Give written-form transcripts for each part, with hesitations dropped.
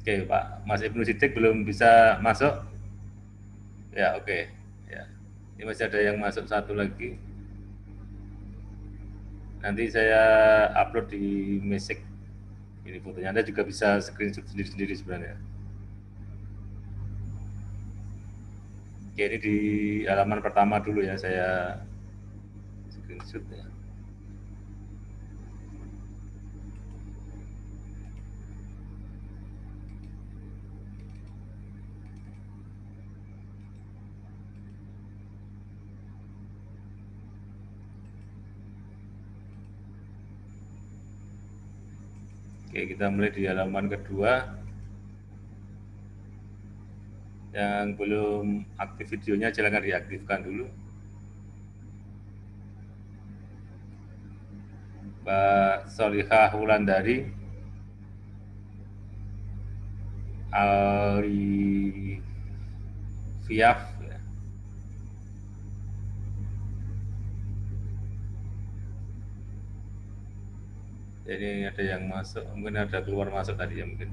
Oke, Pak Mas Ibnu Sidik belum bisa masuk? Ya, oke. Ya. Ini masih ada yang masuk satu lagi. Nanti saya upload di Mesik. Ini fotonya. Anda juga bisa screenshot sendiri-sendiri sebenarnya. Oke, ini di halaman pertama dulu ya, saya screenshot ya. Oke, kita mulai di halaman kedua. Yang belum aktif videonya silakan diaktifkan dulu. Mbak Solihah Wulandari, Alfiaf, ya. Jadi ada yang masuk, mungkin ada keluar masuk tadi ya mungkin.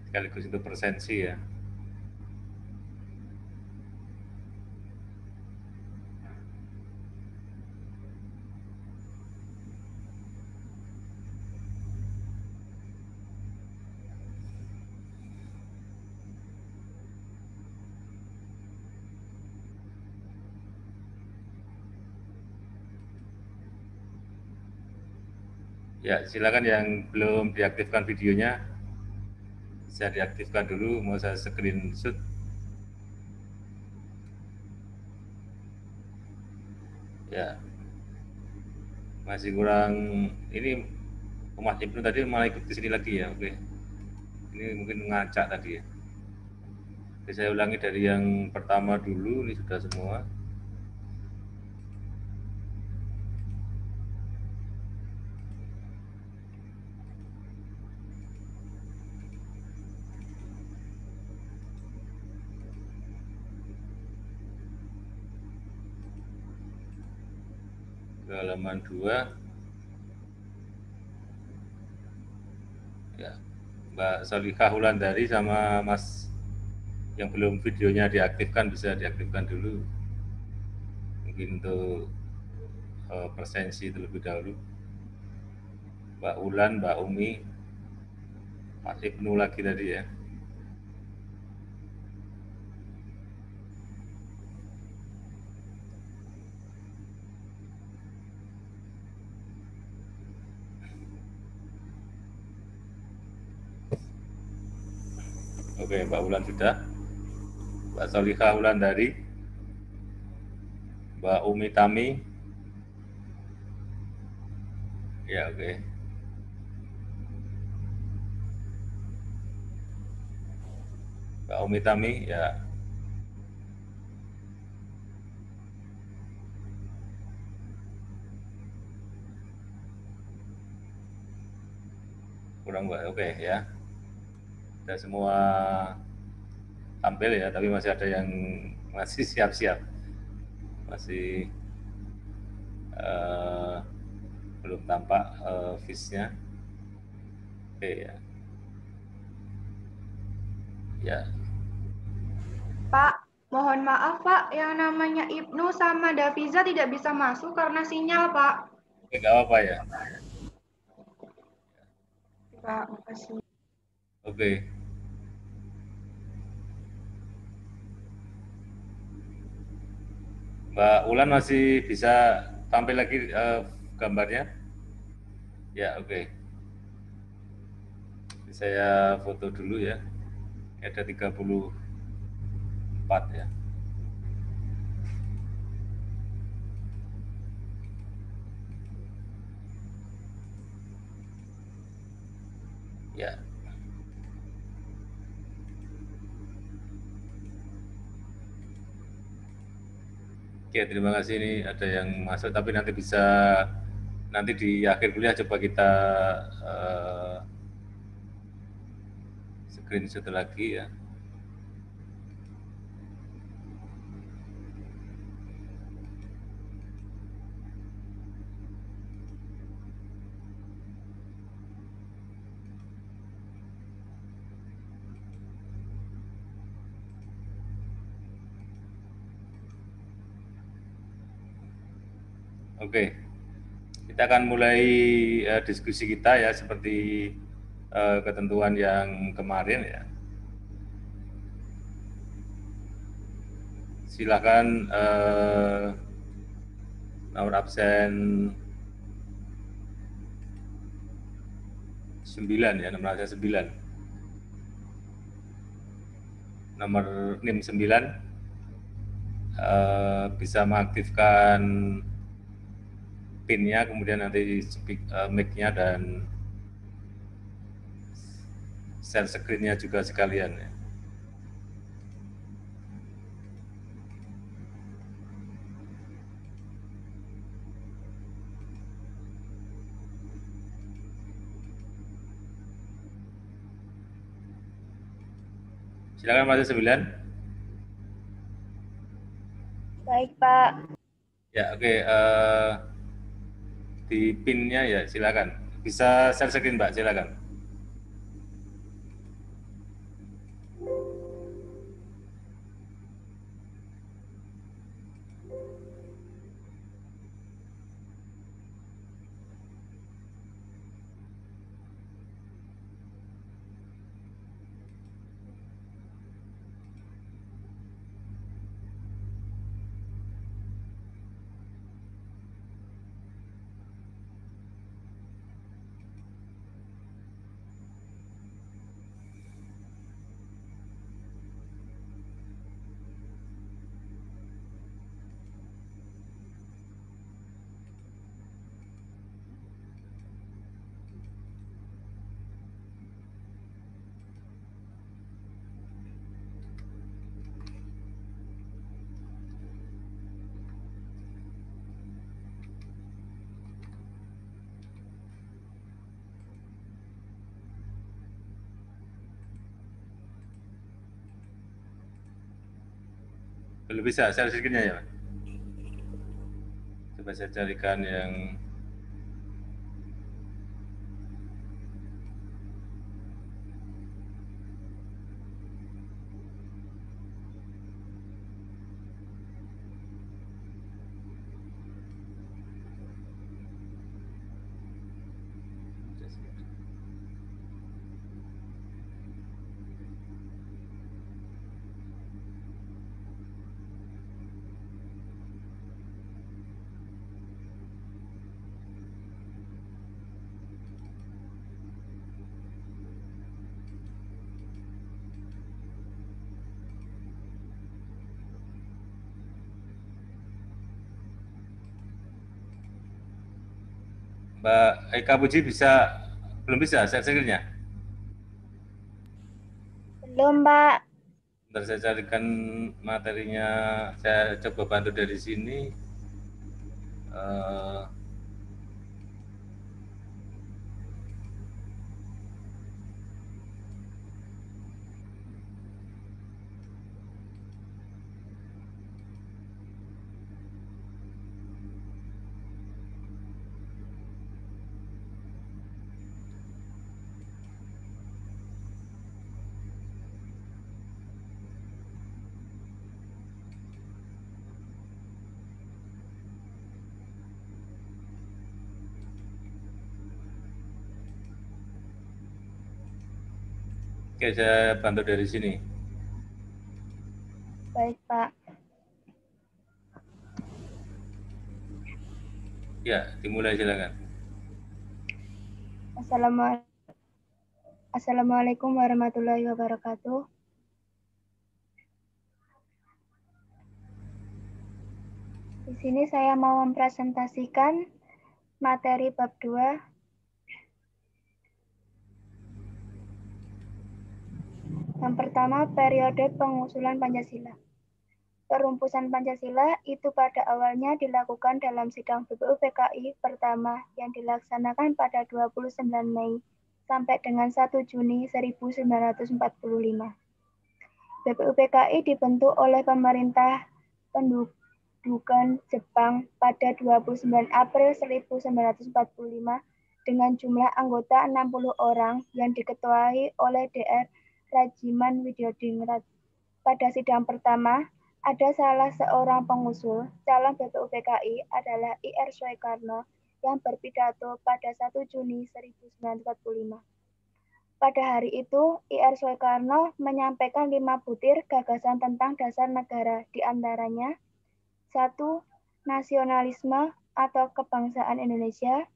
Sekaligus itu presensi ya. Ya, silakan yang belum diaktifkan videonya, bisa diaktifkan dulu. Mau saya screenshot. Ya, masih kurang. Ini Mas Ibnu tadi malah ikut di sini lagi ya, oke. Ini mungkin ngacak tadi ya. Oke, saya ulangi dari yang pertama dulu, ini sudah semua. Ke halaman 2. Ya, Mbak Solihah Wulandari sama Mas yang belum videonya diaktifkan bisa diaktifkan dulu. Mungkin untuk presensi terlebih dahulu. Mbak Ulan, Mbak Umi, Mas Ibnu lagi tadi ya. Oke, Mbak Ulan sudah. Mbak Solihah Wulandari, Mbak Umi Tami. Ya, oke. Mbak Umi Tami, ya. Kurang Mbak, oke ya. Sudah semua tampil ya, tapi masih ada yang masih siap-siap. Masih eh, belum tampak face-nya. Oke ya. Ya, Pak, mohon maaf Pak, yang namanya Ibnu sama Daviza tidak bisa masuk karena sinyal Pak. oke, nggak apa-apa ya. Pak, makasih. Oke, Mbak Ulan masih bisa tampil lagi gambarnya? Ya, oke. Saya foto dulu ya. Ada 34 ya. Ya. Oke, terima kasih. Ini ada yang masuk, tapi nanti bisa nanti di akhir kuliah coba kita uh, screenshot lagi ya. Oke, kita akan mulai diskusi kita ya seperti ketentuan yang kemarin ya. Silakan nomor absen 9 ya, nomor absen 9. Nomor NIM 9 bisa mengaktifkan PIN-nya, kemudian nanti mic-nya dan share screen-nya juga sekalian ya. Silakan Mas 9. Baik, Pak. Ya, oke. Di PIN-nya ya, silakan. Bisa share screen, Mbak, silakan. Belum bisa share screen-nya ya, Mas? Coba saya carikan yang Mbak Eka Puji belum bisa share screen-nya? Belum, Pak. Bentar saya carikan materinya, saya coba bantu dari sini. Eh, Oke, saya bantu dari sini. Baik, Pak. Ya, dimulai silakan. Assalamualaikum warahmatullahi wabarakatuh. Di sini saya mau mempresentasikan materi bab 2. Yang pertama, periode pengusulan Pancasila. Perumusan Pancasila itu pada awalnya dilakukan dalam sidang BPUPKI pertama yang dilaksanakan pada 29 Mei sampai dengan 1 Juni 1945. BPUPKI dibentuk oleh pemerintah pendudukan Jepang pada 29 April 1945 dengan jumlah anggota 60 orang yang diketuai oleh Dr. Rajiman Widyodingrat. Pada sidang pertama, ada salah seorang pengusul calon BPUPKI adalah IR Soekarno yang berpidato pada 1 Juni 1945. Pada hari itu, IR Soekarno menyampaikan 5 butir gagasan tentang dasar negara, di antaranya 1. Nasionalisme atau kebangsaan Indonesia.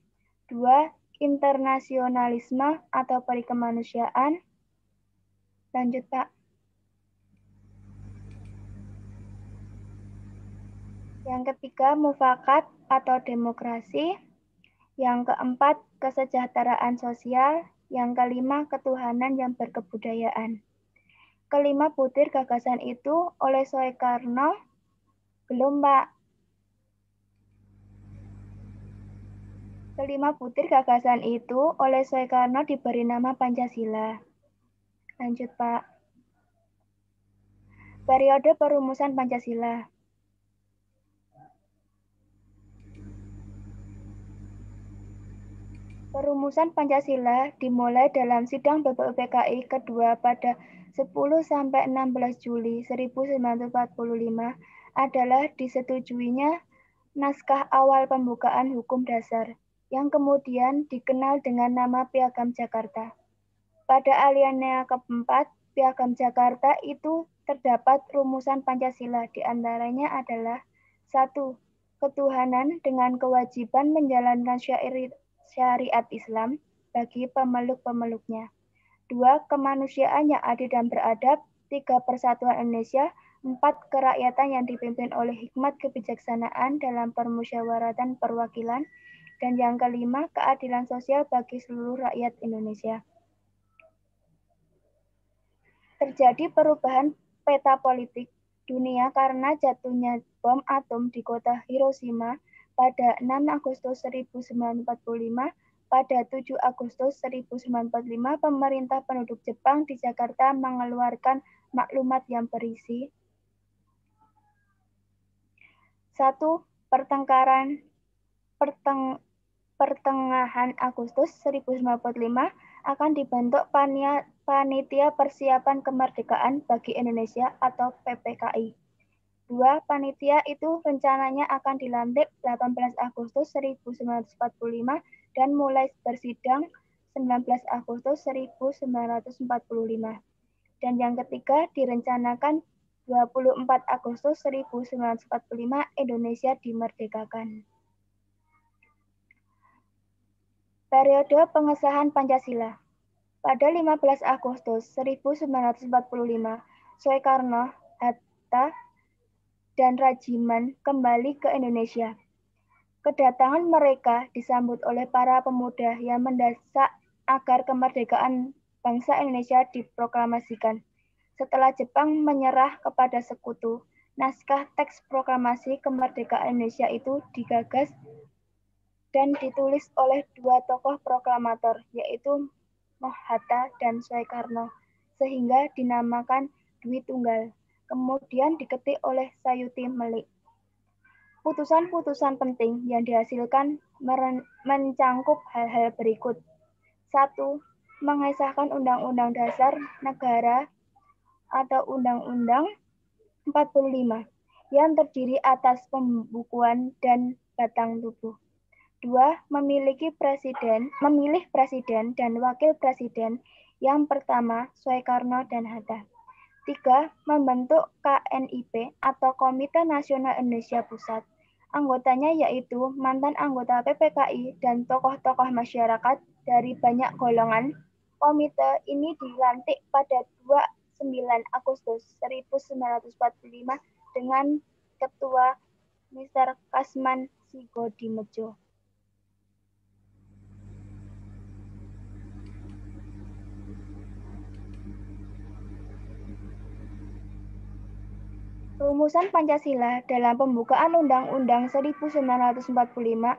2. Internasionalisme atau perikemanusiaan. Lanjut, Pak. Yang ketiga, mufakat atau demokrasi. Yang keempat, kesejahteraan sosial. Yang kelima, ketuhanan yang berkebudayaan. Kelima butir gagasan itu oleh Soekarno belum, Pak. Kelima butir gagasan itu oleh Soekarno diberi nama Pancasila. Lanjut, Pak. Periode perumusan Pancasila. Perumusan Pancasila dimulai dalam sidang BPUPKI kedua pada 10-16 Juli 1945 adalah disetujuinya naskah awal pembukaan hukum dasar, yang kemudian dikenal dengan nama Piagam Jakarta. Pada alinea keempat, Piagam Jakarta itu terdapat rumusan Pancasila, di antaranya adalah 1. Ketuhanan dengan kewajiban menjalankan syariat Islam bagi pemeluk-pemeluknya. 2. Kemanusiaan yang adil dan beradab. 3. Persatuan Indonesia. 4. Kerakyatan yang dipimpin oleh hikmat kebijaksanaan dalam permusyawaratan perwakilan. Dan yang kelima, keadilan sosial bagi seluruh rakyat Indonesia. Terjadi perubahan peta politik dunia karena jatuhnya bom atom di kota Hiroshima pada 6 Agustus 1945. Pada 7 Agustus 1945, pemerintah penduduk Jepang di Jakarta mengeluarkan maklumat yang berisi 1. Pertengahan Agustus 1945 akan dibentuk Panitia Persiapan Kemerdekaan bagi Indonesia atau PPKI. 2. Panitia itu rencananya akan dilantik 18 Agustus 1945 dan mulai bersidang 19 Agustus 1945. Dan yang ketiga direncanakan 24 Agustus 1945 Indonesia dimerdekakan. Periode pengesahan Pancasila. Pada 15 Agustus 1945, Soekarno, Hatta, dan Rajiman kembali ke Indonesia. Kedatangan mereka disambut oleh para pemuda yang mendesak agar kemerdekaan bangsa Indonesia diproklamasikan. Setelah Jepang menyerah kepada sekutu, naskah teks proklamasi kemerdekaan Indonesia itu digagas dan ditulis oleh dua tokoh proklamator, yaitu Hatta dan Soekarno, sehingga dinamakan Dwi Tunggal. Kemudian diketik oleh Sayuti Melik. Putusan-putusan penting yang dihasilkan mencangkup hal-hal berikut. 1. Mengesahkan Undang-Undang Dasar Negara atau Undang-Undang 45 yang terdiri atas pembukuan dan batang tubuh. 2. Memilih presiden dan wakil presiden, yang pertama Soekarno dan Hatta. 3. Membentuk KNIP atau Komite Nasional Indonesia Pusat. Anggotanya yaitu mantan anggota PPKI dan tokoh-tokoh masyarakat dari banyak golongan. Komite ini dilantik pada 29 Agustus 1945 dengan Ketua Mr. Kasman Sigodimedjo. Rumusan Pancasila dalam pembukaan Undang-Undang 1945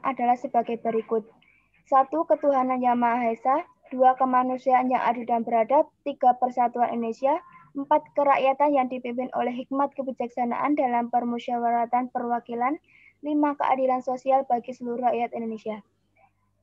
adalah sebagai berikut. 1. Ketuhanan yang Maha Esa. 2. Kemanusiaan yang adil dan beradab. 3. Persatuan Indonesia. 4. Kerakyatan yang dipimpin oleh hikmat kebijaksanaan dalam permusyawaratan perwakilan. 5. Keadilan sosial bagi seluruh rakyat Indonesia.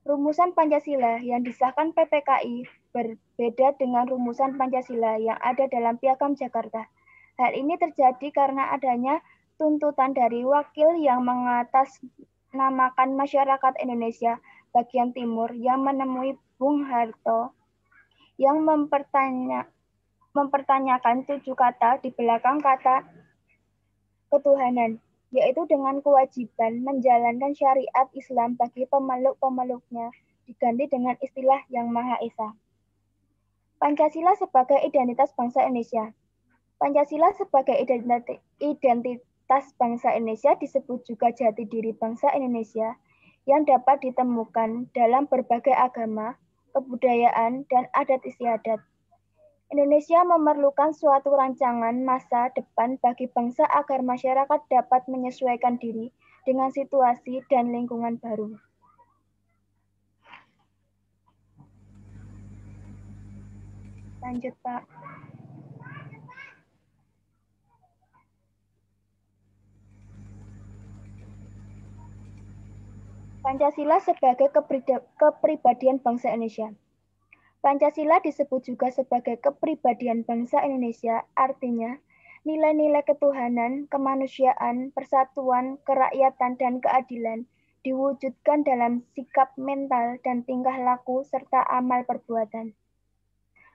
Rumusan Pancasila yang disahkan PPKI berbeda dengan rumusan Pancasila yang ada dalam Piagam Jakarta. Hal ini terjadi karena adanya tuntutan dari wakil yang mengatasnamakan masyarakat Indonesia bagian timur yang menemui Bung Harto yang mempertanyakan 7 kata di belakang kata ketuhanan, yaitu dengan kewajiban menjalankan syariat Islam bagi pemeluk-pemeluknya diganti dengan istilah Yang Maha Esa. Pancasila sebagai identitas bangsa Indonesia. Pancasila sebagai identitas bangsa Indonesia disebut juga jati diri bangsa Indonesia yang dapat ditemukan dalam berbagai agama, kebudayaan, dan adat istiadat. Indonesia memerlukan suatu rancangan masa depan bagi bangsa agar masyarakat dapat menyesuaikan diri dengan situasi dan lingkungan baru. Lanjut, Pak. Pancasila sebagai kepribadian bangsa Indonesia. Pancasila disebut juga sebagai kepribadian bangsa Indonesia, artinya nilai-nilai ketuhanan, kemanusiaan, persatuan, kerakyatan, dan keadilan diwujudkan dalam sikap mental dan tingkah laku serta amal perbuatan.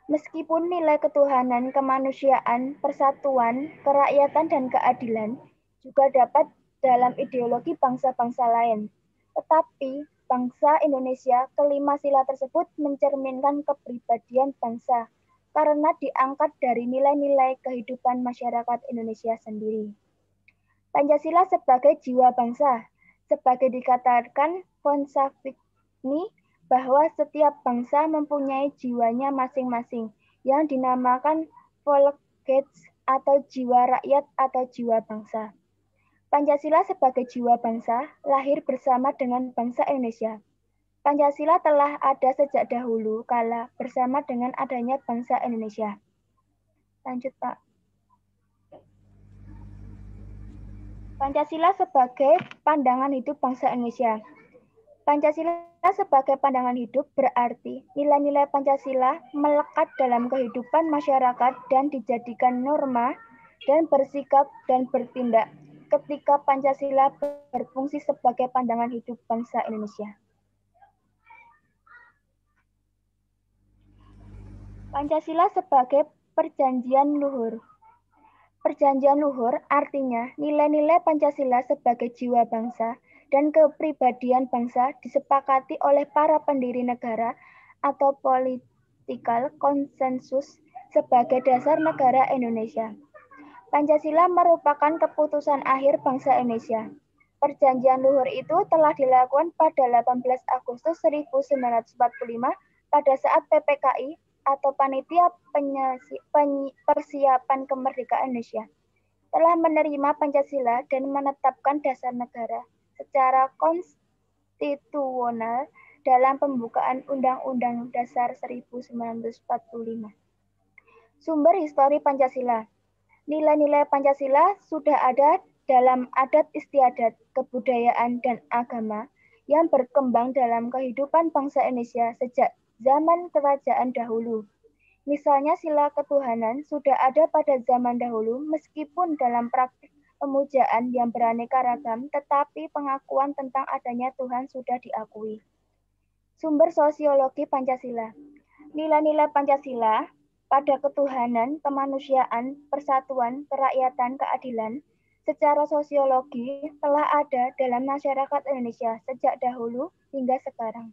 Meskipun nilai ketuhanan, kemanusiaan, persatuan, kerakyatan, dan keadilan juga dapat dalam ideologi bangsa-bangsa lain, tetapi bangsa Indonesia kelima sila tersebut mencerminkan kepribadian bangsa karena diangkat dari nilai-nilai kehidupan masyarakat Indonesia sendiri. Pancasila sebagai jiwa bangsa, sebagai dikatakan von Savigny bahwa setiap bangsa mempunyai jiwanya masing-masing yang dinamakan Volksgeist atau jiwa rakyat atau jiwa bangsa. Pancasila sebagai jiwa bangsa lahir bersama dengan bangsa Indonesia. Pancasila telah ada sejak dahulu kala bersama dengan adanya bangsa Indonesia. Lanjut, Pak. Pancasila sebagai pandangan hidup bangsa Indonesia. Pancasila sebagai pandangan hidup berarti nilai-nilai Pancasila melekat dalam kehidupan masyarakat dan dijadikan norma dan bersikap dan bertindak ketika Pancasila berfungsi sebagai pandangan hidup bangsa Indonesia. Pancasila sebagai perjanjian luhur. Perjanjian luhur artinya nilai-nilai Pancasila sebagai jiwa bangsa dan kepribadian bangsa disepakati oleh para pendiri negara atau political consensus sebagai dasar negara Indonesia. Pancasila merupakan keputusan akhir bangsa Indonesia. Perjanjian luhur itu telah dilakukan pada 18 Agustus 1945 pada saat PPKI atau Panitia Persiapan Kemerdekaan Indonesia telah menerima Pancasila dan menetapkan dasar negara secara konstitusional dalam pembukaan Undang-Undang Dasar 1945. Sumber histori Pancasila. Nilai-nilai Pancasila sudah ada dalam adat istiadat, kebudayaan, dan agama yang berkembang dalam kehidupan bangsa Indonesia sejak zaman kerajaan dahulu. Misalnya sila ketuhanan sudah ada pada zaman dahulu meskipun dalam praktik pemujaan yang beraneka ragam, tetapi pengakuan tentang adanya Tuhan sudah diakui. Sumber sosiologi Pancasila. Nilai-nilai Pancasila pada ketuhanan, kemanusiaan, persatuan, kerakyatan, keadilan, secara sosiologi telah ada dalam masyarakat Indonesia sejak dahulu hingga sekarang.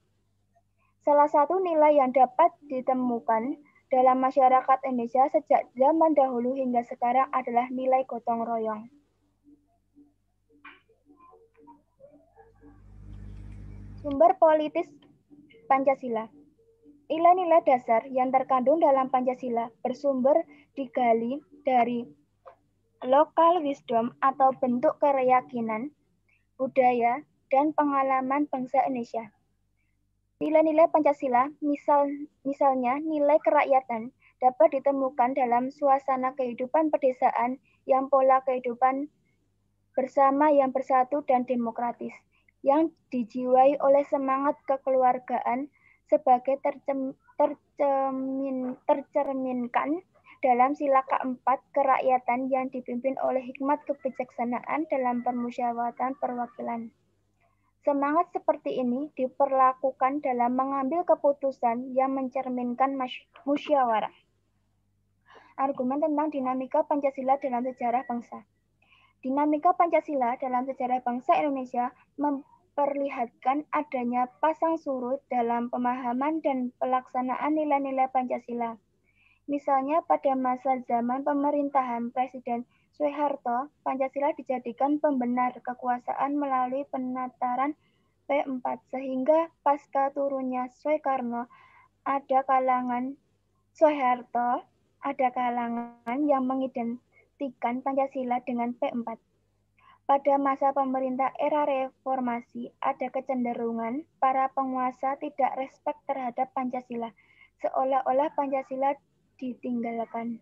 Salah satu nilai yang dapat ditemukan dalam masyarakat Indonesia sejak zaman dahulu hingga sekarang adalah nilai gotong royong. Sumber politis Pancasila. Nilai-nilai dasar yang terkandung dalam Pancasila bersumber digali dari local wisdom atau bentuk keyakinan, budaya, dan pengalaman bangsa Indonesia. Nilai-nilai Pancasila, misalnya nilai kerakyatan, dapat ditemukan dalam suasana kehidupan pedesaan yang pola kehidupan bersama yang bersatu dan demokratis, yang dijiwai oleh semangat kekeluargaan sebagai tercerminkan dalam sila keempat kerakyatan yang dipimpin oleh hikmat kebijaksanaan dalam permusyawaratan perwakilan. Semangat seperti ini diperlakukan dalam mengambil keputusan yang mencerminkan musyawarah. Argumen tentang dinamika Pancasila dalam sejarah bangsa. Dinamika Pancasila dalam sejarah bangsa Indonesia memperlihatkan adanya pasang surut dalam pemahaman dan pelaksanaan nilai-nilai Pancasila. Misalnya pada masa zaman pemerintahan Presiden Soeharto, Pancasila dijadikan pembenar kekuasaan melalui penataran P4, sehingga pasca turunnya Soekarno ada kalangan yang mengidentikan Pancasila dengan P4. Pada masa pemerintah era reformasi, ada kecenderungan para penguasa tidak respek terhadap Pancasila, seolah-olah Pancasila ditinggalkan.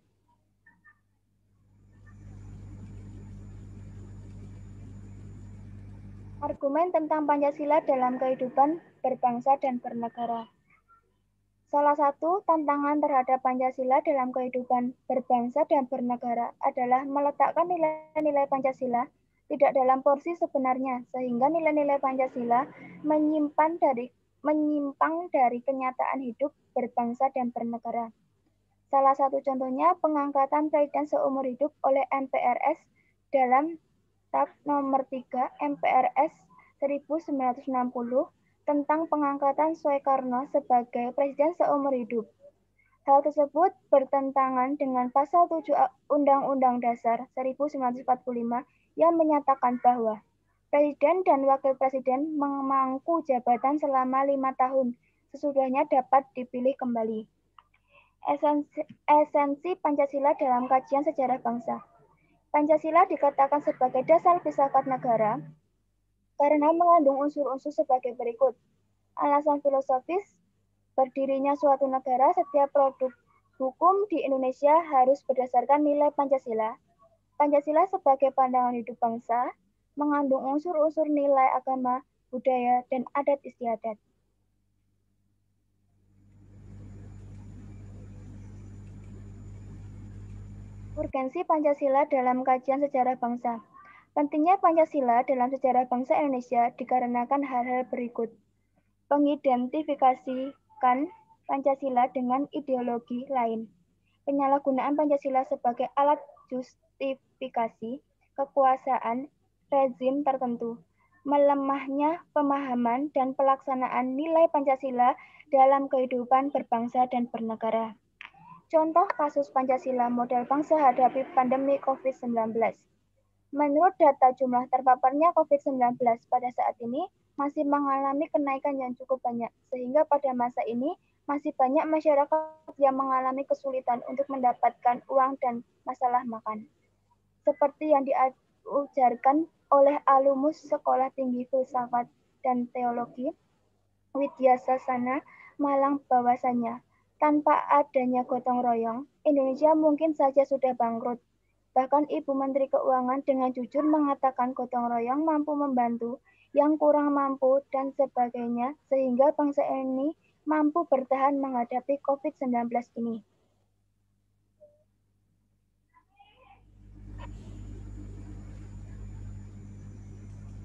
Argumen tentang Pancasila dalam kehidupan berbangsa dan bernegara. Salah satu tantangan terhadap Pancasila dalam kehidupan berbangsa dan bernegara adalah meletakkan nilai-nilai Pancasila tidak dalam porsi sebenarnya, sehingga nilai-nilai Pancasila menyimpang dari kenyataan hidup berbangsa dan bernegara. Salah satu contohnya pengangkatan presiden seumur hidup oleh MPRS dalam Tab nomor 3 MPRS 1960 tentang pengangkatan Soekarno sebagai presiden seumur hidup. Hal tersebut bertentangan dengan pasal 7 Undang-Undang Dasar 1945 yang menyatakan bahwa presiden dan wakil presiden memangku jabatan selama 5 tahun, sesudahnya dapat dipilih kembali. Esensi Pancasila dalam kajian sejarah bangsa. Pancasila dikatakan sebagai dasar filsafat negara karena mengandung unsur-unsur sebagai berikut. Alasan filosofis, berdirinya suatu negara, setiap produk hukum di Indonesia harus berdasarkan nilai Pancasila. Pancasila sebagai pandangan hidup bangsa, mengandung unsur-unsur nilai agama, budaya, dan adat istiadat. Urgensi Pancasila dalam kajian sejarah bangsa. Pentingnya Pancasila dalam sejarah bangsa Indonesia dikarenakan hal-hal berikut. Mengidentifikasikan Pancasila dengan ideologi lain. Penyalahgunaan Pancasila sebagai alat justifikasi kekuasaan rezim tertentu. Melemahnya pemahaman dan pelaksanaan nilai Pancasila dalam kehidupan berbangsa dan bernegara. Contoh kasus Pancasila model bangsa hadapi pandemi COVID-19. Menurut data jumlah terpaparnya COVID-19 pada saat ini masih mengalami kenaikan yang cukup banyak, sehingga pada masa ini masih banyak masyarakat yang mengalami kesulitan untuk mendapatkan uang dan masalah makan. Seperti yang diajarkan oleh alumnus Sekolah Tinggi Filsafat dan Teologi Widya Sasana Malang bahwasanya tanpa adanya gotong royong, Indonesia mungkin saja sudah bangkrut. Bahkan Ibu Menteri Keuangan dengan jujur mengatakan gotong royong mampu membantu yang kurang mampu dan sebagainya sehingga bangsa ini mampu bertahan menghadapi COVID-19 ini.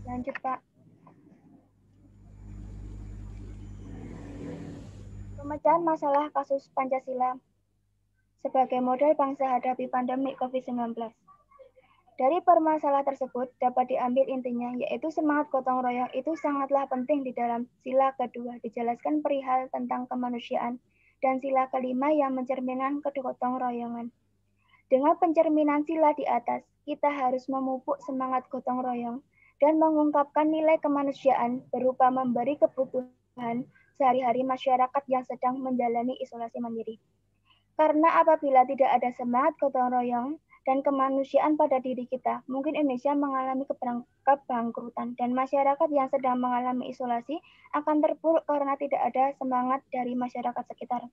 Lanjut, Pak. Pemecahan masalah kasus Pancasila sebagai model bangsa hadapi pandemi COVID-19. Dari permasalahan tersebut dapat diambil intinya, yaitu semangat gotong royong itu sangatlah penting di dalam sila kedua, dijelaskan perihal tentang kemanusiaan, dan sila kelima yang mencerminkan kegotong royongan. Dengan pencerminan sila di atas, kita harus memupuk semangat gotong royong dan mengungkapkan nilai kemanusiaan berupa memberi kebutuhan sehari-hari masyarakat yang sedang menjalani isolasi mandiri. Karena apabila tidak ada semangat gotong royong dan kemanusiaan pada diri kita, mungkin Indonesia mengalami kebangkrutan dan masyarakat yang sedang mengalami isolasi akan terpuruk karena tidak ada semangat dari masyarakat sekitar.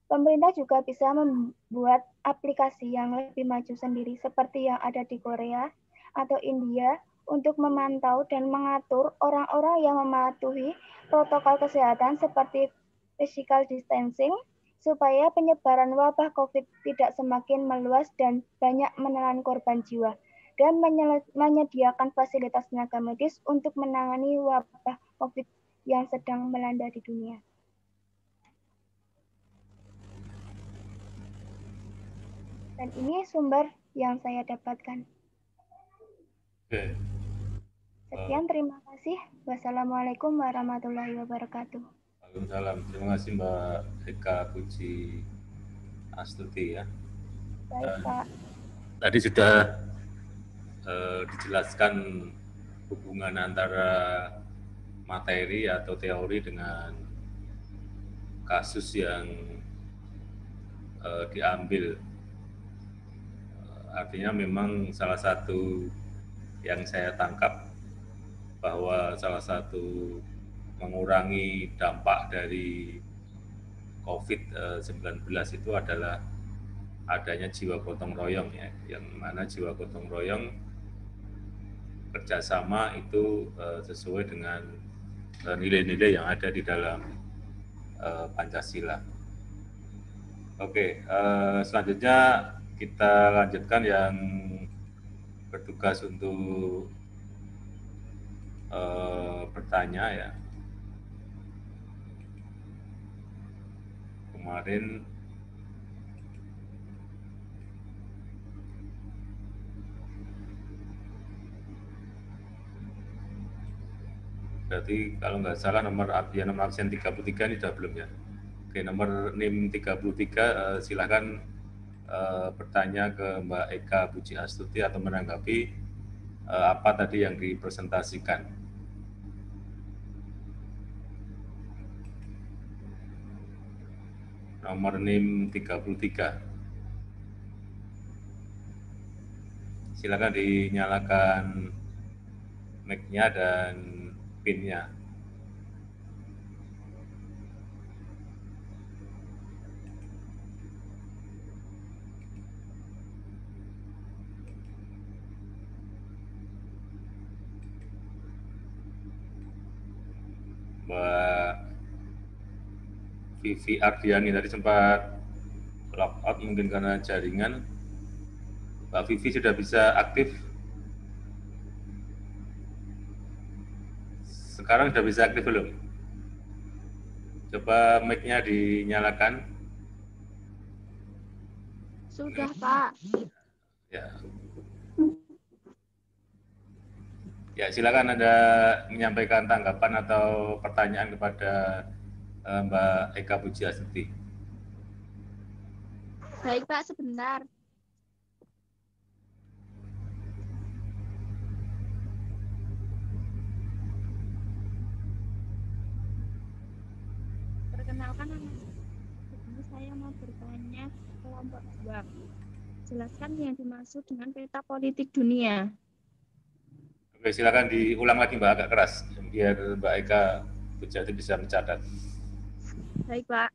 Pemerintah juga bisa membuat aplikasi yang lebih maju sendiri seperti yang ada di Korea atau India untuk memantau dan mengatur orang-orang yang mematuhi protokol kesehatan seperti physical distancing, supaya penyebaran wabah COVID tidak semakin meluas dan banyak menelan korban jiwa, dan menyediakan fasilitas tenaga medis untuk menangani wabah COVID yang sedang melanda di dunia. Dan ini sumber yang saya dapatkan. Oke. Sekian, terima kasih. Wassalamualaikum warahmatullahi wabarakatuh. Waalaikumsalam. Terima kasih Mbak Eka Puji Astuti ya. Baik, Pak. Tadi sudah dijelaskan hubungan antara materi atau teori dengan kasus yang diambil. Artinya memang salah satu yang saya tangkap bahwa salah satu mengurangi dampak dari COVID-19 itu adalah adanya jiwa gotong royong ya, yang mana jiwa gotong royong kerjasama itu sesuai dengan nilai-nilai yang ada di dalam Pancasila. Oke, selanjutnya kita lanjutkan yang bertugas untuk bertanya ya. Kemarin berarti kalau nggak salah nomor absen 33 ini sudah belum ya. Oke, nomor NIM 33 silakan bertanya ke Mbak Eka Puji Astuti atau menanggapi apa tadi yang dipresentasikan. Nomor NIM 33. Silakan dinyalakan mic-nya dan PIN-nya. Mbak Vivi Ardiani tadi sempat logout mungkin karena jaringan. Mbak Vivi sudah bisa aktif? Sekarang sudah bisa aktif belum? Coba mic-nya dinyalakan. Sudah, Pak. Ya. Ya, silakan Anda menyampaikan tanggapan atau pertanyaan kepada Mbak Eka Puji Astuti. Baik, Pak, sebentar. Perkenalkan, nama saya mau bertanya kelompok 2. Jelaskan yang dimaksud dengan peta politik dunia. Oke, silakan diulang lagi Mbak, agak keras, biar Mbak Eka Puji Astuti bisa mencatat. Baik, Pak.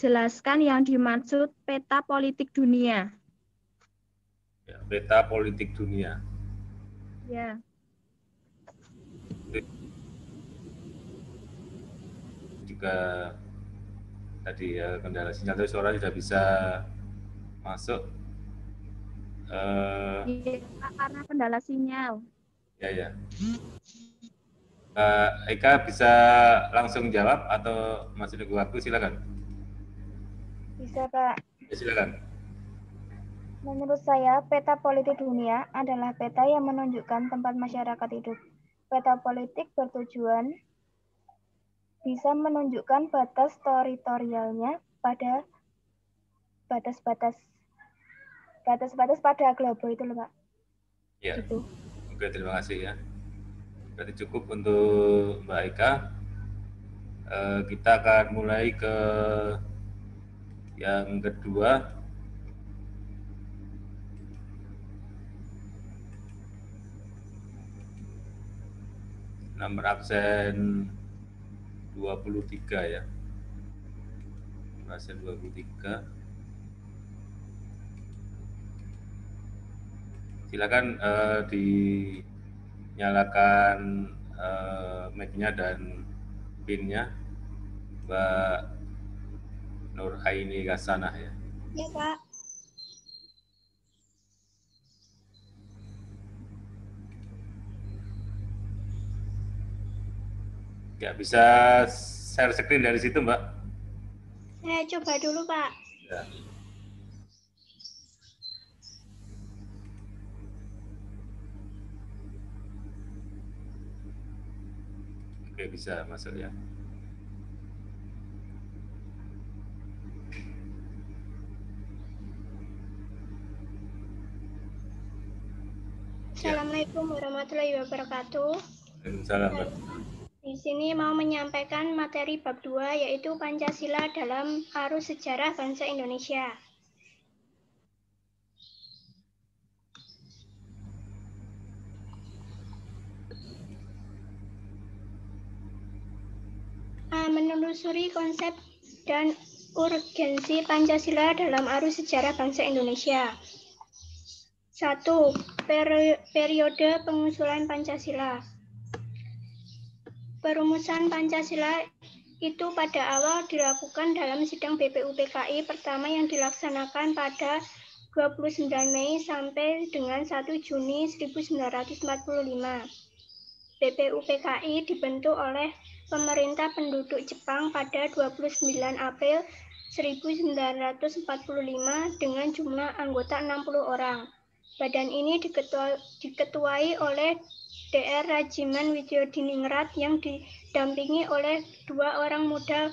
Jelaskan yang dimaksud peta politik dunia. Ya, peta politik dunia. Ya. Juga tadi ya, kendala sinyal dari suara sudah bisa masuk. Iya, karena kendala sinyal. Ya. Eka bisa langsung jawab atau masih nunggu waktu, silakan. Bisa, Pak. Ya, silakan. Menurut saya, peta politik dunia adalah peta yang menunjukkan tempat masyarakat hidup. Peta politik bertujuan bisa menunjukkan batas teritorialnya pada batas-batas pada globo itu loh, Pak. Ya. Gitu. Oke, terima kasih ya. Berarti cukup untuk Mbak Eka. Kita akan mulai ke yang kedua. Nomor absen 23 ya. Nomor absen 23. Silakan dinyalakan mic-nya dan PIN-nya, Mbak Nur Aini Hasanah ya. Ya, Pak. Ya, bisa share screen dari situ, Mbak. Saya coba dulu, Pak. Ya. Oke, bisa masuk ya. Assalamualaikum warahmatullahi wabarakatuh. Waalaikumsalam, Mbak. Di sini mau menyampaikan materi bab 2 yaitu Pancasila dalam arus sejarah bangsa Indonesia. Menelusuri konsep dan urgensi Pancasila dalam arus sejarah bangsa Indonesia. 1. Periode pengusulan Pancasila. Perumusan Pancasila itu pada awal dilakukan dalam sidang BPUPKI pertama yang dilaksanakan pada 29 Mei sampai dengan 1 Juni 1945. BPUPKI dibentuk oleh pemerintah penduduk Jepang pada 29 April 1945 dengan jumlah anggota 60 orang. Badan ini diketuai oleh Dr. Rajiman Widyodiningrat yang didampingi oleh 2 orang muda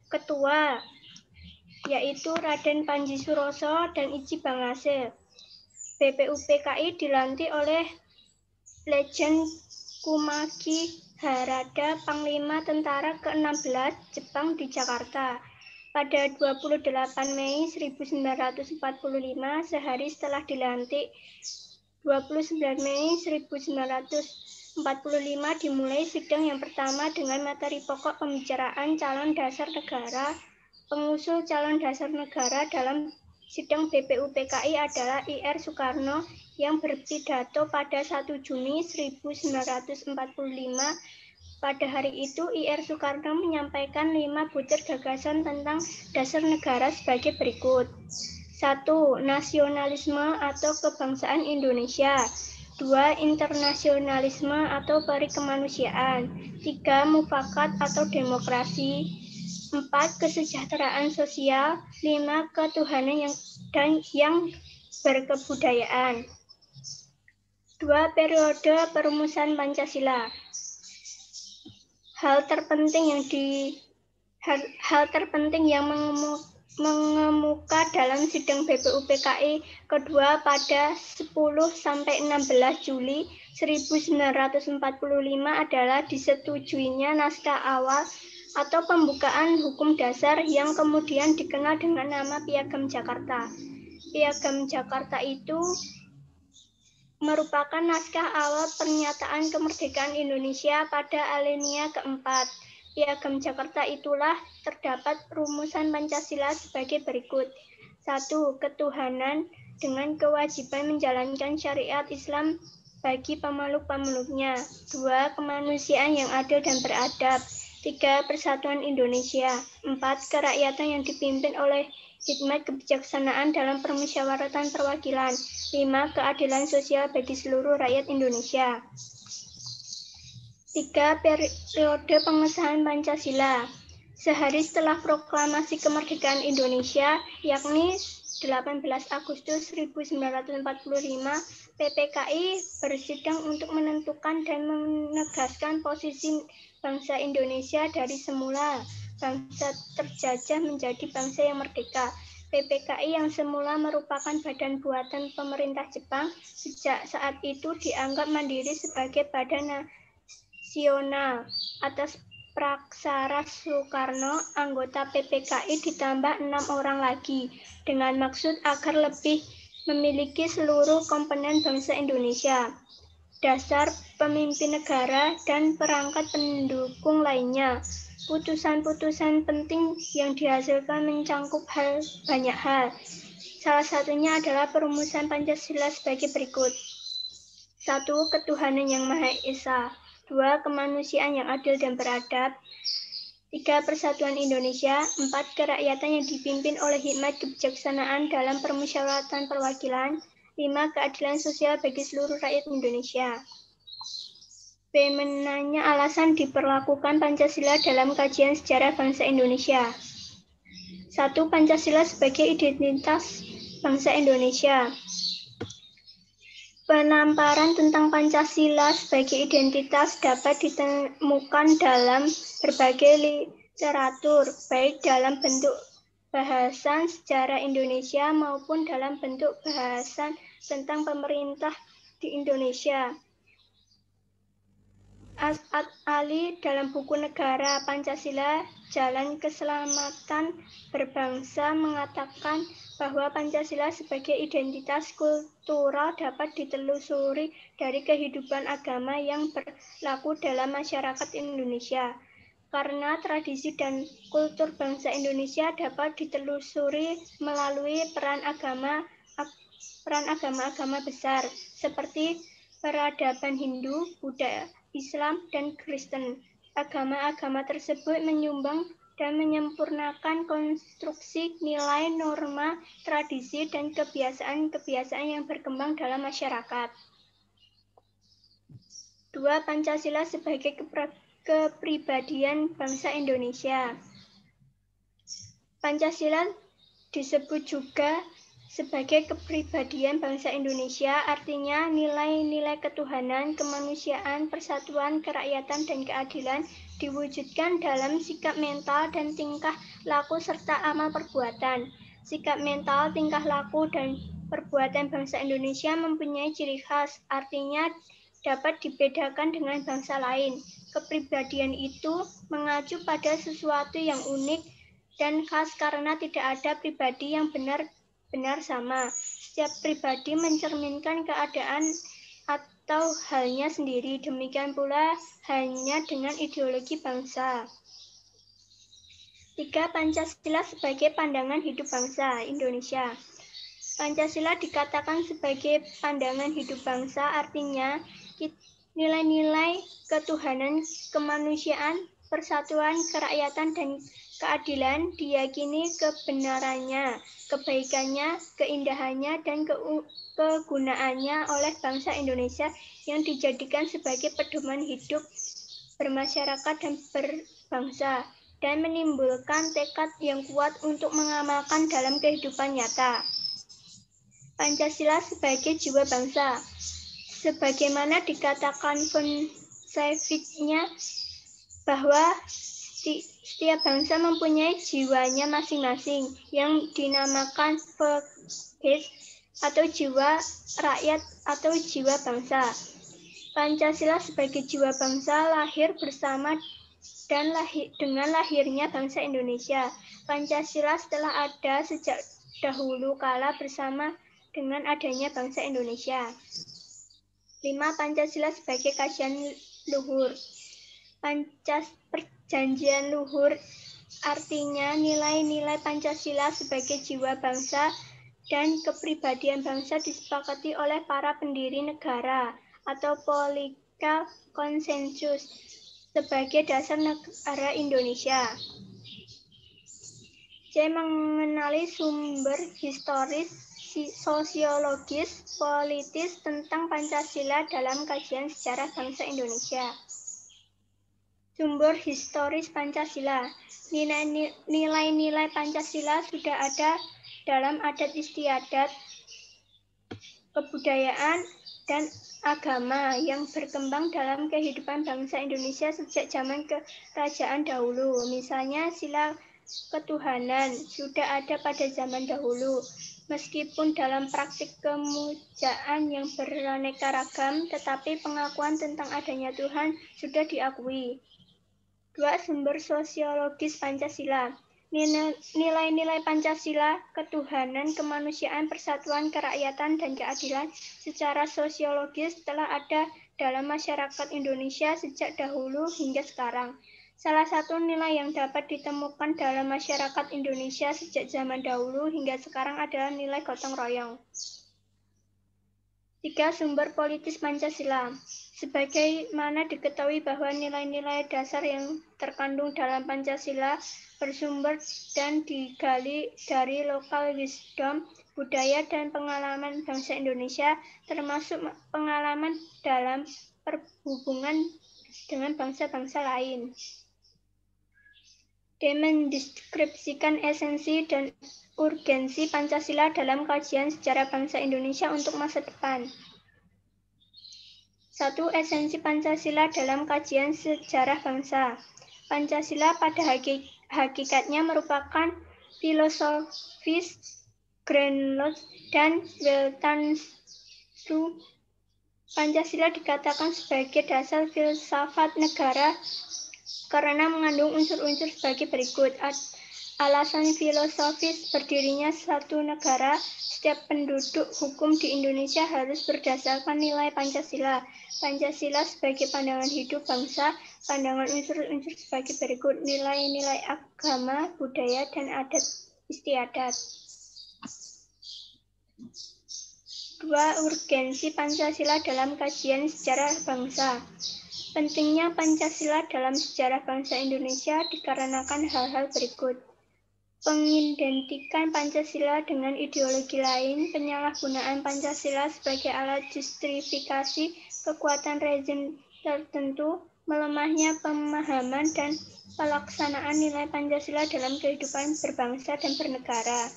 ketua, yaitu Raden Panji Suroso dan Iji Bangase. BPUPKI dilantik oleh Letjen Kumaki Harada, Panglima Tentara ke-16 Jepang di Jakarta. Pada 28 Mei 1945, sehari setelah dilantik, 29 Mei 1945 dimulai sidang yang pertama dengan materi pokok pembicaraan calon dasar negara. Pengusul calon dasar negara dalam sidang BPUPKI adalah Ir Soekarno yang berpidato pada 1 Juni 1945. Pada hari itu, Ir Soekarno menyampaikan 5 butir gagasan tentang dasar negara sebagai berikut. 1. Nasionalisme atau kebangsaan Indonesia. 2. Internasionalisme atau perikemanusiaan. 3. Mufakat atau demokrasi. 4. Kesejahteraan sosial. 5. Ketuhanan yang berkebudayaan. 2. Periode perumusan Pancasila. Hal terpenting yang mengemuka dalam sidang BPUPKI kedua pada 10-16 Juli 1945 adalah disetujuinya naskah awal atau pembukaan hukum dasar yang kemudian dikenal dengan nama Piagam Jakarta. Piagam Jakarta itu merupakan naskah awal pernyataan kemerdekaan Indonesia pada alinea keempat. Piagam Jakarta itulah terdapat rumusan Pancasila sebagai berikut. 1. Ketuhanan dengan kewajiban menjalankan syariat Islam bagi pemeluk-pemeluknya. 2. Kemanusiaan yang adil dan beradab. 3. Persatuan Indonesia. 4. Kerakyatan yang dipimpin oleh hikmat kebijaksanaan dalam permusyawaratan perwakilan. 5. Keadilan sosial bagi seluruh rakyat Indonesia. 3. Periode pengesahan Pancasila. Sehari setelah proklamasi kemerdekaan Indonesia, yakni 18 Agustus 1945, PPKI bersidang untuk menentukan dan menegaskan posisi bangsa Indonesia dari semula bangsa terjajah menjadi bangsa yang merdeka. PPKI yang semula merupakan badan buatan pemerintah Jepang, sejak saat itu dianggap mandiri sebagai badan nasional. Atas praksara Soekarno, anggota PPKI ditambah 6 orang lagi, dengan maksud agar lebih memiliki seluruh komponen bangsa Indonesia, dasar pemimpin negara, dan perangkat pendukung lainnya. Putusan-putusan penting yang dihasilkan mencangkup banyak hal. Salah satunya adalah perumusan Pancasila sebagai berikut. 1. Ketuhanan yang Maha Esa. 2. Kemanusiaan yang adil dan beradab. 3. Persatuan Indonesia. 4. Kerakyatan yang dipimpin oleh hikmat kebijaksanaan dalam permusyawaratan perwakilan. 5. Keadilan sosial bagi seluruh rakyat Indonesia. B. Menanya alasan diperlakukan Pancasila dalam kajian sejarah bangsa Indonesia. 1. Pancasila sebagai identitas bangsa Indonesia. Penamparan tentang Pancasila sebagai identitas dapat ditemukan dalam berbagai literatur, baik dalam bentuk bahasan sejarah Indonesia maupun dalam bentuk bahasan tentang pemerintah di Indonesia. As'ad Ali dalam buku Negara Pancasila, Jalan Keselamatan Berbangsa mengatakan bahwa Pancasila sebagai identitas kultural dapat ditelusuri dari kehidupan agama yang berlaku dalam masyarakat Indonesia. Karena tradisi dan kultur bangsa Indonesia dapat ditelusuri melalui peran agama-agama besar seperti peradaban Hindu, Buddha, Islam, dan Kristen. Agama-agama tersebut menyumbang dan menyempurnakan konstruksi nilai, norma, tradisi, dan kebiasaan-kebiasaan yang berkembang dalam masyarakat. 2. Pancasila sebagai kepribadian bangsa Indonesia. Pancasila disebut juga sebagai kepribadian bangsa Indonesia, artinya nilai-nilai ketuhanan, kemanusiaan, persatuan, kerakyatan, dan keadilan diwujudkan dalam sikap mental dan tingkah laku serta amal perbuatan. Sikap mental, tingkah laku, dan perbuatan bangsa Indonesia mempunyai ciri khas, artinya dapat dibedakan dengan bangsa lain. Kepribadian itu mengacu pada sesuatu yang unik dan khas karena tidak ada pribadi yang benar sama. Setiap pribadi mencerminkan keadaan atau halnya sendiri. Demikian pula hanya dengan ideologi bangsa. 3. Pancasila sebagai pandangan hidup bangsa Indonesia. Pancasila dikatakan sebagai pandangan hidup bangsa, artinya nilai-nilai ketuhanan, kemanusiaan, persatuan, kerakyatan, dan keadilan diyakini kebenarannya, kebaikannya, keindahannya, dan kegunaannya oleh bangsa Indonesia yang dijadikan sebagai pedoman hidup bermasyarakat dan berbangsa, dan menimbulkan tekad yang kuat untuk mengamalkan dalam kehidupan nyata. Pancasila sebagai jiwa bangsa. Sebagaimana dikatakan von Savitzky bahwa setiap bangsa mempunyai jiwanya masing-masing yang dinamakan Volksgeist atau jiwa rakyat atau jiwa bangsa. Pancasila sebagai jiwa bangsa lahir bersama dan dengan lahirnya bangsa Indonesia. Pancasila telah ada sejak dahulu kala bersama dengan adanya bangsa Indonesia. 5. Pancasila sebagai kajian luhur. Perjanjian luhur artinya nilai-nilai Pancasila sebagai jiwa bangsa dan kepribadian bangsa disepakati oleh para pendiri negara atau political consensus sebagai dasar negara Indonesia. C. Mengenali sumber historis, sosiologis, politis tentang Pancasila dalam kajian sejarah bangsa Indonesia. Sumber historis Pancasila. Nilai-nilai Pancasila sudah ada dalam adat istiadat, kebudayaan, dan agama yang berkembang dalam kehidupan bangsa Indonesia sejak zaman kerajaan dahulu. Misalnya sila ketuhanan sudah ada pada zaman dahulu. Meskipun dalam praktik kemujaan yang beraneka ragam, tetapi pengakuan tentang adanya Tuhan sudah diakui. 2. Sumber sosiologis Pancasila. Nilai-nilai Pancasila, ketuhanan, kemanusiaan, persatuan, kerakyatan, dan keadilan secara sosiologis telah ada dalam masyarakat Indonesia sejak dahulu hingga sekarang. Salah satu nilai yang dapat ditemukan dalam masyarakat Indonesia sejak zaman dahulu hingga sekarang adalah nilai gotong royong. 3. Sumber politis Pancasila. Sebagaimana diketahui bahwa nilai-nilai dasar yang terkandung dalam Pancasila bersumber dan digali dari lokal wisdom, budaya, dan pengalaman bangsa Indonesia, termasuk pengalaman dalam perhubungan dengan bangsa-bangsa lain. D. Mendeskripsikan esensi dan urgensi Pancasila dalam kajian sejarah bangsa Indonesia untuk masa depan. 1. Esensi Pancasila dalam kajian sejarah bangsa. Pancasila pada hakikatnya merupakan filosofis Groenlot dan Weltanschauung. Pancasila dikatakan sebagai dasar filsafat negara karena mengandung unsur-unsur sebagai berikut. Alasan filosofis berdirinya satu negara, setiap penduduk hukum di Indonesia harus berdasarkan nilai Pancasila. Pancasila sebagai pandangan hidup bangsa, pandangan unsur-unsur sebagai berikut. Nilai-nilai agama, budaya, dan adat istiadat. 2. Urgensi Pancasila dalam kajian sejarah bangsa. Pentingnya Pancasila dalam sejarah bangsa Indonesia dikarenakan hal-hal berikut. Pengidentikan Pancasila dengan ideologi lain, penyalahgunaan Pancasila sebagai alat justifikasi kekuatan rezim tertentu, melemahnya pemahaman dan pelaksanaan nilai Pancasila dalam kehidupan berbangsa dan bernegara.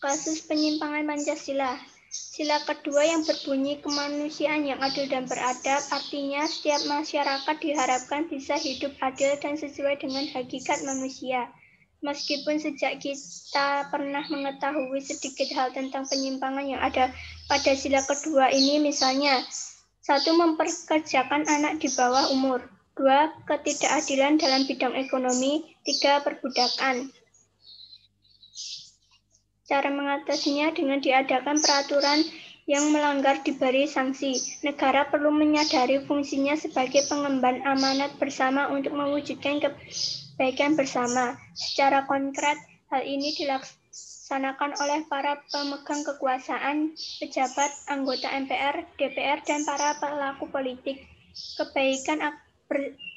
Kasus penyimpangan Pancasila. Sila kedua yang berbunyi kemanusiaan yang adil dan beradab, artinya setiap masyarakat diharapkan bisa hidup adil dan sesuai dengan hakikat manusia. Meskipun sejak kita pernah mengetahui sedikit hal tentang penyimpangan yang ada pada sila kedua ini, misalnya 1. Memperkerjakan anak di bawah umur, 2. Ketidakadilan dalam bidang ekonomi, 3. Perbudakan. Cara mengatasinya dengan diadakan peraturan yang melanggar diberi sanksi. Negara perlu menyadari fungsinya sebagai pengemban amanat bersama untuk mewujudkan kebaikan bersama. Secara konkret, hal ini dilaksanakan oleh para pemegang kekuasaan, pejabat, anggota MPR, DPR, dan para pelaku politik. Kebaikan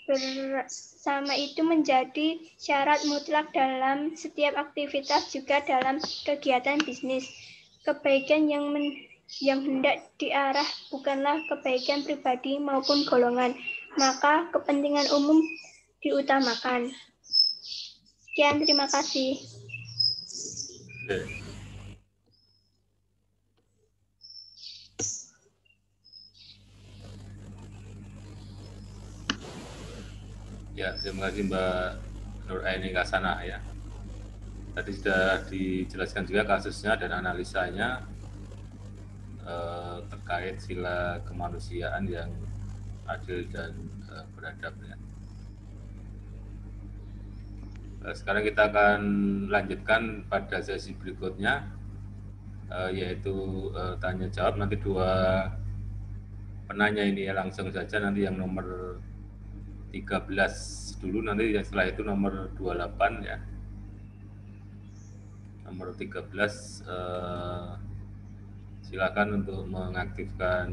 bersama itu menjadi syarat mutlak dalam setiap aktivitas, juga dalam kegiatan bisnis. Kebaikan yang hendak diarah bukanlah kebaikan pribadi maupun golongan, maka kepentingan umum diutamakan. Sekian, terima kasih. Ya, terima kasih Mbak Nur Aini Kasana ya. Tadi sudah dijelaskan juga kasusnya dan analisanya terkait sila kemanusiaan yang adil dan beradab ya. Sekarang kita akan lanjutkan pada sesi berikutnya, yaitu tanya jawab. Nanti dua penanya ini ya, langsung saja, nanti yang nomor 13 dulu, nanti setelah itu nomor 28 ya. Nomor 13 silakan untuk mengaktifkan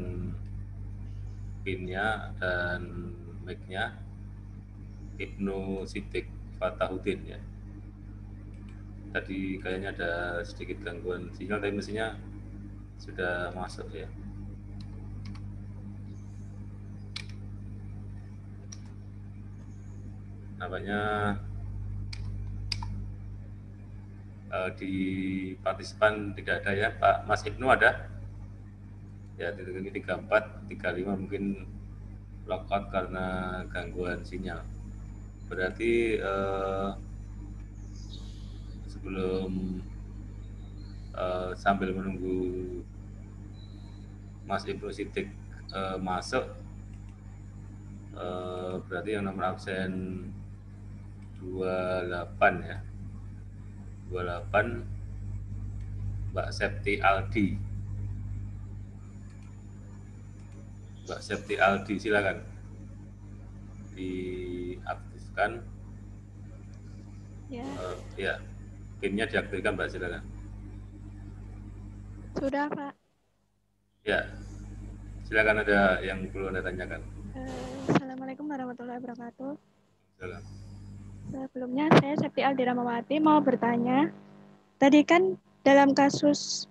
PIN-nya dan mic-nya. Ibnu Siddiq Fatahuddin ya. Tadi kayaknya ada sedikit gangguan sinyal, tapi mestinya sudah masuk ya. Nampaknya di partisipan tidak ada ya. Pak Mas Ibnu ada? Ya, titik ini 34, 35 mungkin lockout karena gangguan sinyal. Berarti sebelum sambil menunggu Mas Ibnu Siddiq masuk, berarti yang nomor absen 28 ya, 28 Mbak Septi Aldi. Mbak Septi Aldi, silakan diaktifkan. Ya. Ya, PIN-nya diaktifkan Mbak, silakan. Sudah Pak. Ya, silakan, ada yang perlu Anda tanyakan. Assalamualaikum warahmatullahi wabarakatuh. Salam. Sebelumnya saya Septi Aldiramawati mau bertanya. Tadi kan dalam kasus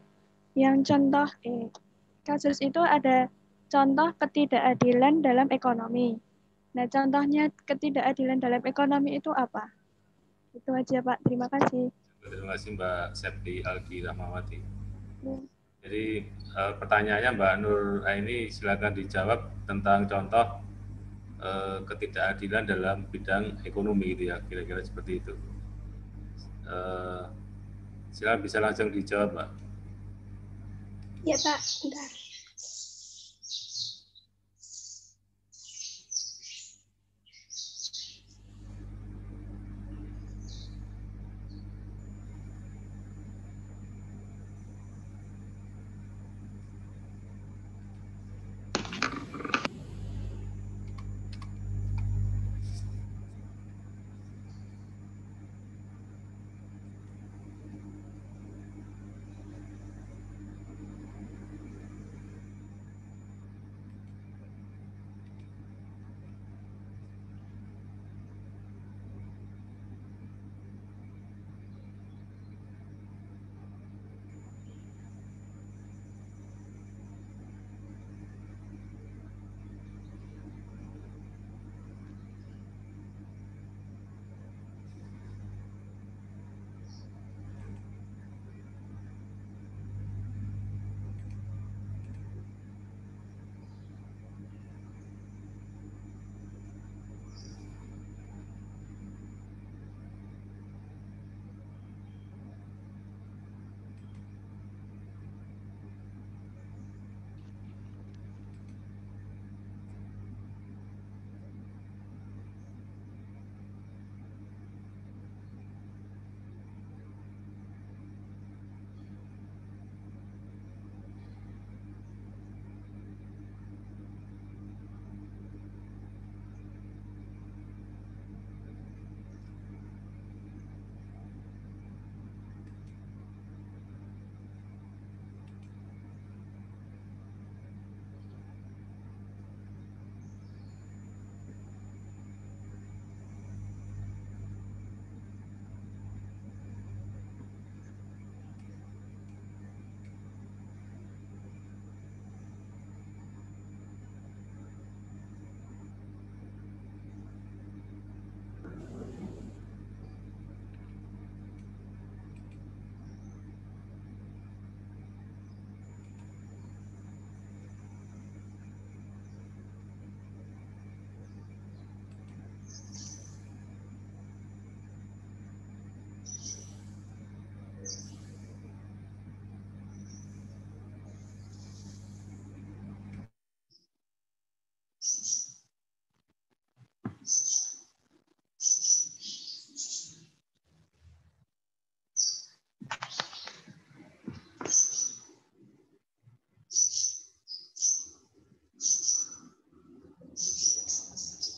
yang contoh kasus itu ada contoh ketidakadilan dalam ekonomi. Nah, contohnya ketidakadilan dalam ekonomi itu apa? Itu aja, Pak. Terima kasih. Terima kasih Mbak Septi Aldi Rahmawati. Ya. Jadi pertanyaannya Mbak Nur Aini, silakan dijawab tentang contoh ketidakadilan dalam bidang ekonomi gitu ya, kira-kira seperti itu. Silakan bisa langsung dijawab, Mbak. Ya Pak, bentar.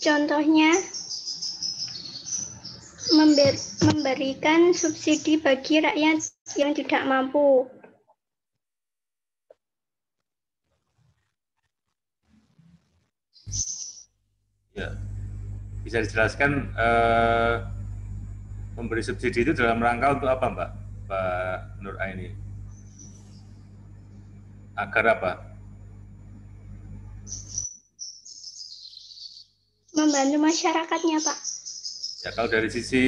Contohnya, memberikan subsidi bagi rakyat yang tidak mampu. Ya, bisa dijelaskan memberi subsidi itu dalam rangka untuk apa, Mbak Nur Aini? Agar apa? Membantu masyarakatnya, Pak. Ya, kalau dari sisi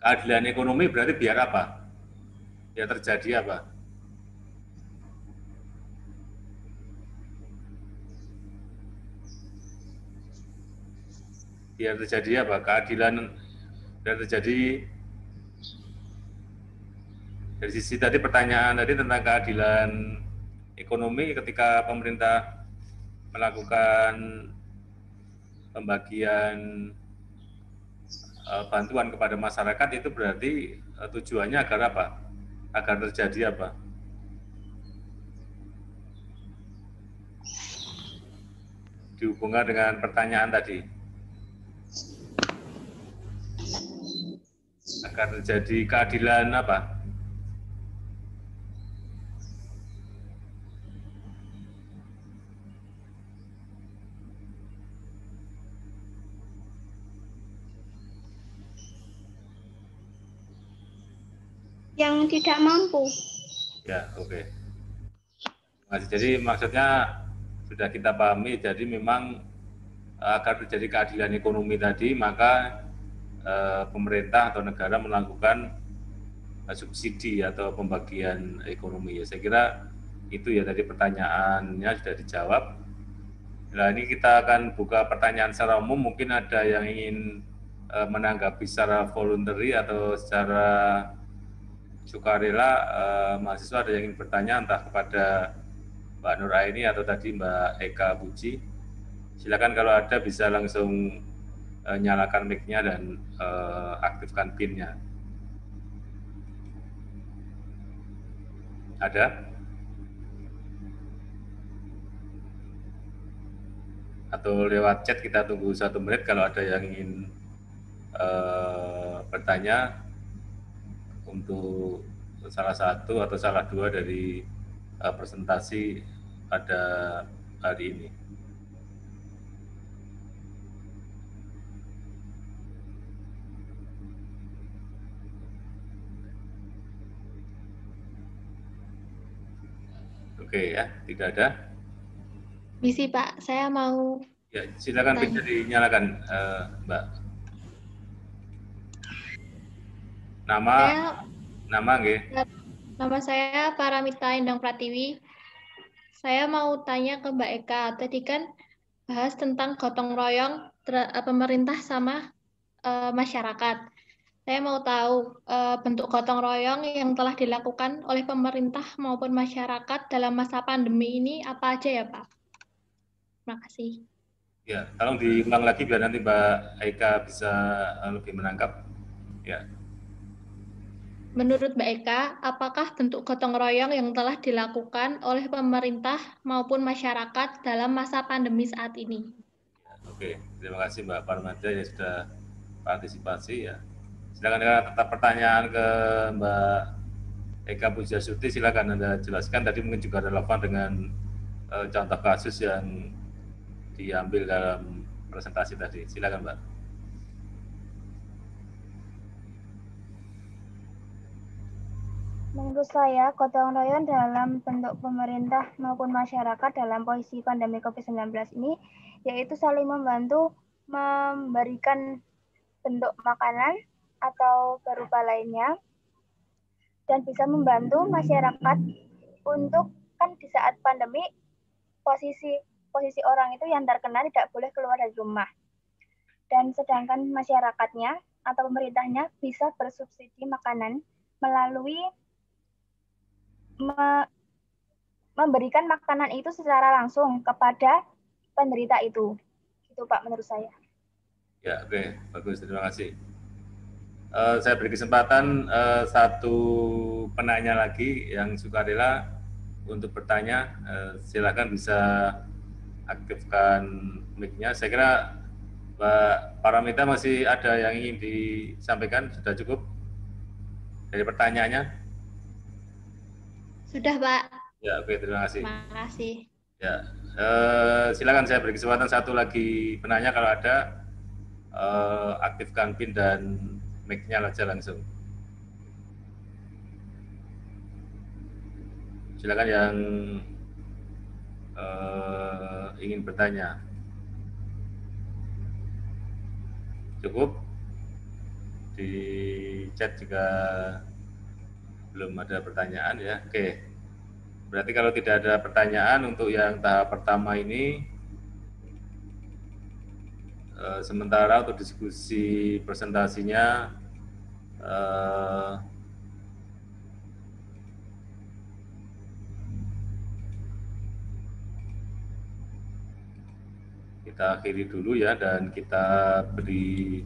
keadilan ekonomi berarti biar apa? Biar terjadi apa? Biar terjadi apa? Keadilan, biar terjadi dari sisi tadi pertanyaan tadi tentang keadilan ekonomi ketika pemerintah melakukan pembagian bantuan kepada masyarakat, itu berarti tujuannya agar apa? Agar terjadi apa? Dihubungkan dengan pertanyaan tadi. Agar terjadi keadilan apa? yang tidak mampu. Ya, oke. Jadi maksudnya sudah kita pahami, jadi memang agar terjadi keadilan ekonomi tadi, maka pemerintah atau negara melakukan subsidi atau pembagian ekonomi. Ya, saya kira itu ya tadi pertanyaannya sudah dijawab. Nah, ini kita akan buka pertanyaan secara umum, mungkin ada yang ingin menanggapi secara voluntary atau secara sukarela. Mahasiswa ada yang ingin bertanya entah kepada Mbak Nur Aini atau tadi Mbak Eka Puji. Silakan kalau ada bisa langsung nyalakan mic-nya dan aktifkan PIN-nya. Ada? Atau lewat chat kita tunggu 1 menit kalau ada yang ingin bertanya untuk salah satu atau salah dua dari presentasi pada hari ini. Oke ya, tidak ada. Misi Pak, saya mau. Ya, silakan bisa dinyalakan, Mbak. Nama nggih. Nama saya Paramita Endang Pratiwi. Saya mau tanya ke Mbak Eka. Tadi kan bahas tentang gotong royong pemerintah sama masyarakat. Saya mau tahu bentuk gotong royong yang telah dilakukan oleh pemerintah maupun masyarakat dalam masa pandemi ini apa aja ya Pak? Terima kasih. Ya, tolong diulang lagi biar nanti Mbak Eka bisa lebih menangkap. Ya. Menurut Mbak Eka, apakah bentuk gotong royong yang telah dilakukan oleh pemerintah maupun masyarakat dalam masa pandemi saat ini? Oke, terima kasih Mbak Parmada yang sudah partisipasi ya. Silakan tetap pertanyaan ke Mbak Eka Pujiastuti, silakan Anda jelaskan. Tadi mungkin juga relevan dengan contoh kasus yang diambil dalam presentasi tadi. Silakan Mbak. Menurut saya, gotong royong dalam bentuk pemerintah maupun masyarakat dalam posisi pandemi COVID-19 ini, yaitu saling membantu memberikan bentuk makanan atau berupa lainnya, dan bisa membantu masyarakat untuk, kan di saat pandemi, posisi orang itu yang terkena tidak boleh keluar dari rumah. Dan sedangkan masyarakatnya atau pemerintahnya bisa bersubsidi makanan melalui memberikan makanan itu secara langsung kepada penderita itu. Itu Pak menurut saya. Ya, oke, bagus, terima kasih. Saya beri kesempatan satu penanya lagi yang sukarela untuk bertanya. Silakan bisa aktifkan mic-nya. Saya kira Mbak Paramita masih ada yang ingin disampaikan, sudah cukup dari pertanyaannya? Sudah Pak. Ya, oke, terima kasih. Terima kasih. Ya, silakan saya beri kesempatan satu lagi penanya kalau ada, aktifkan PIN dan mic-nya aja langsung. Silakan yang ingin bertanya. Cukup? Di chat juga belum ada pertanyaan ya. Oke. Berarti kalau tidak ada pertanyaan untuk yang tahap pertama ini, sementara untuk diskusi presentasinya kita akhiri dulu ya, dan kita beri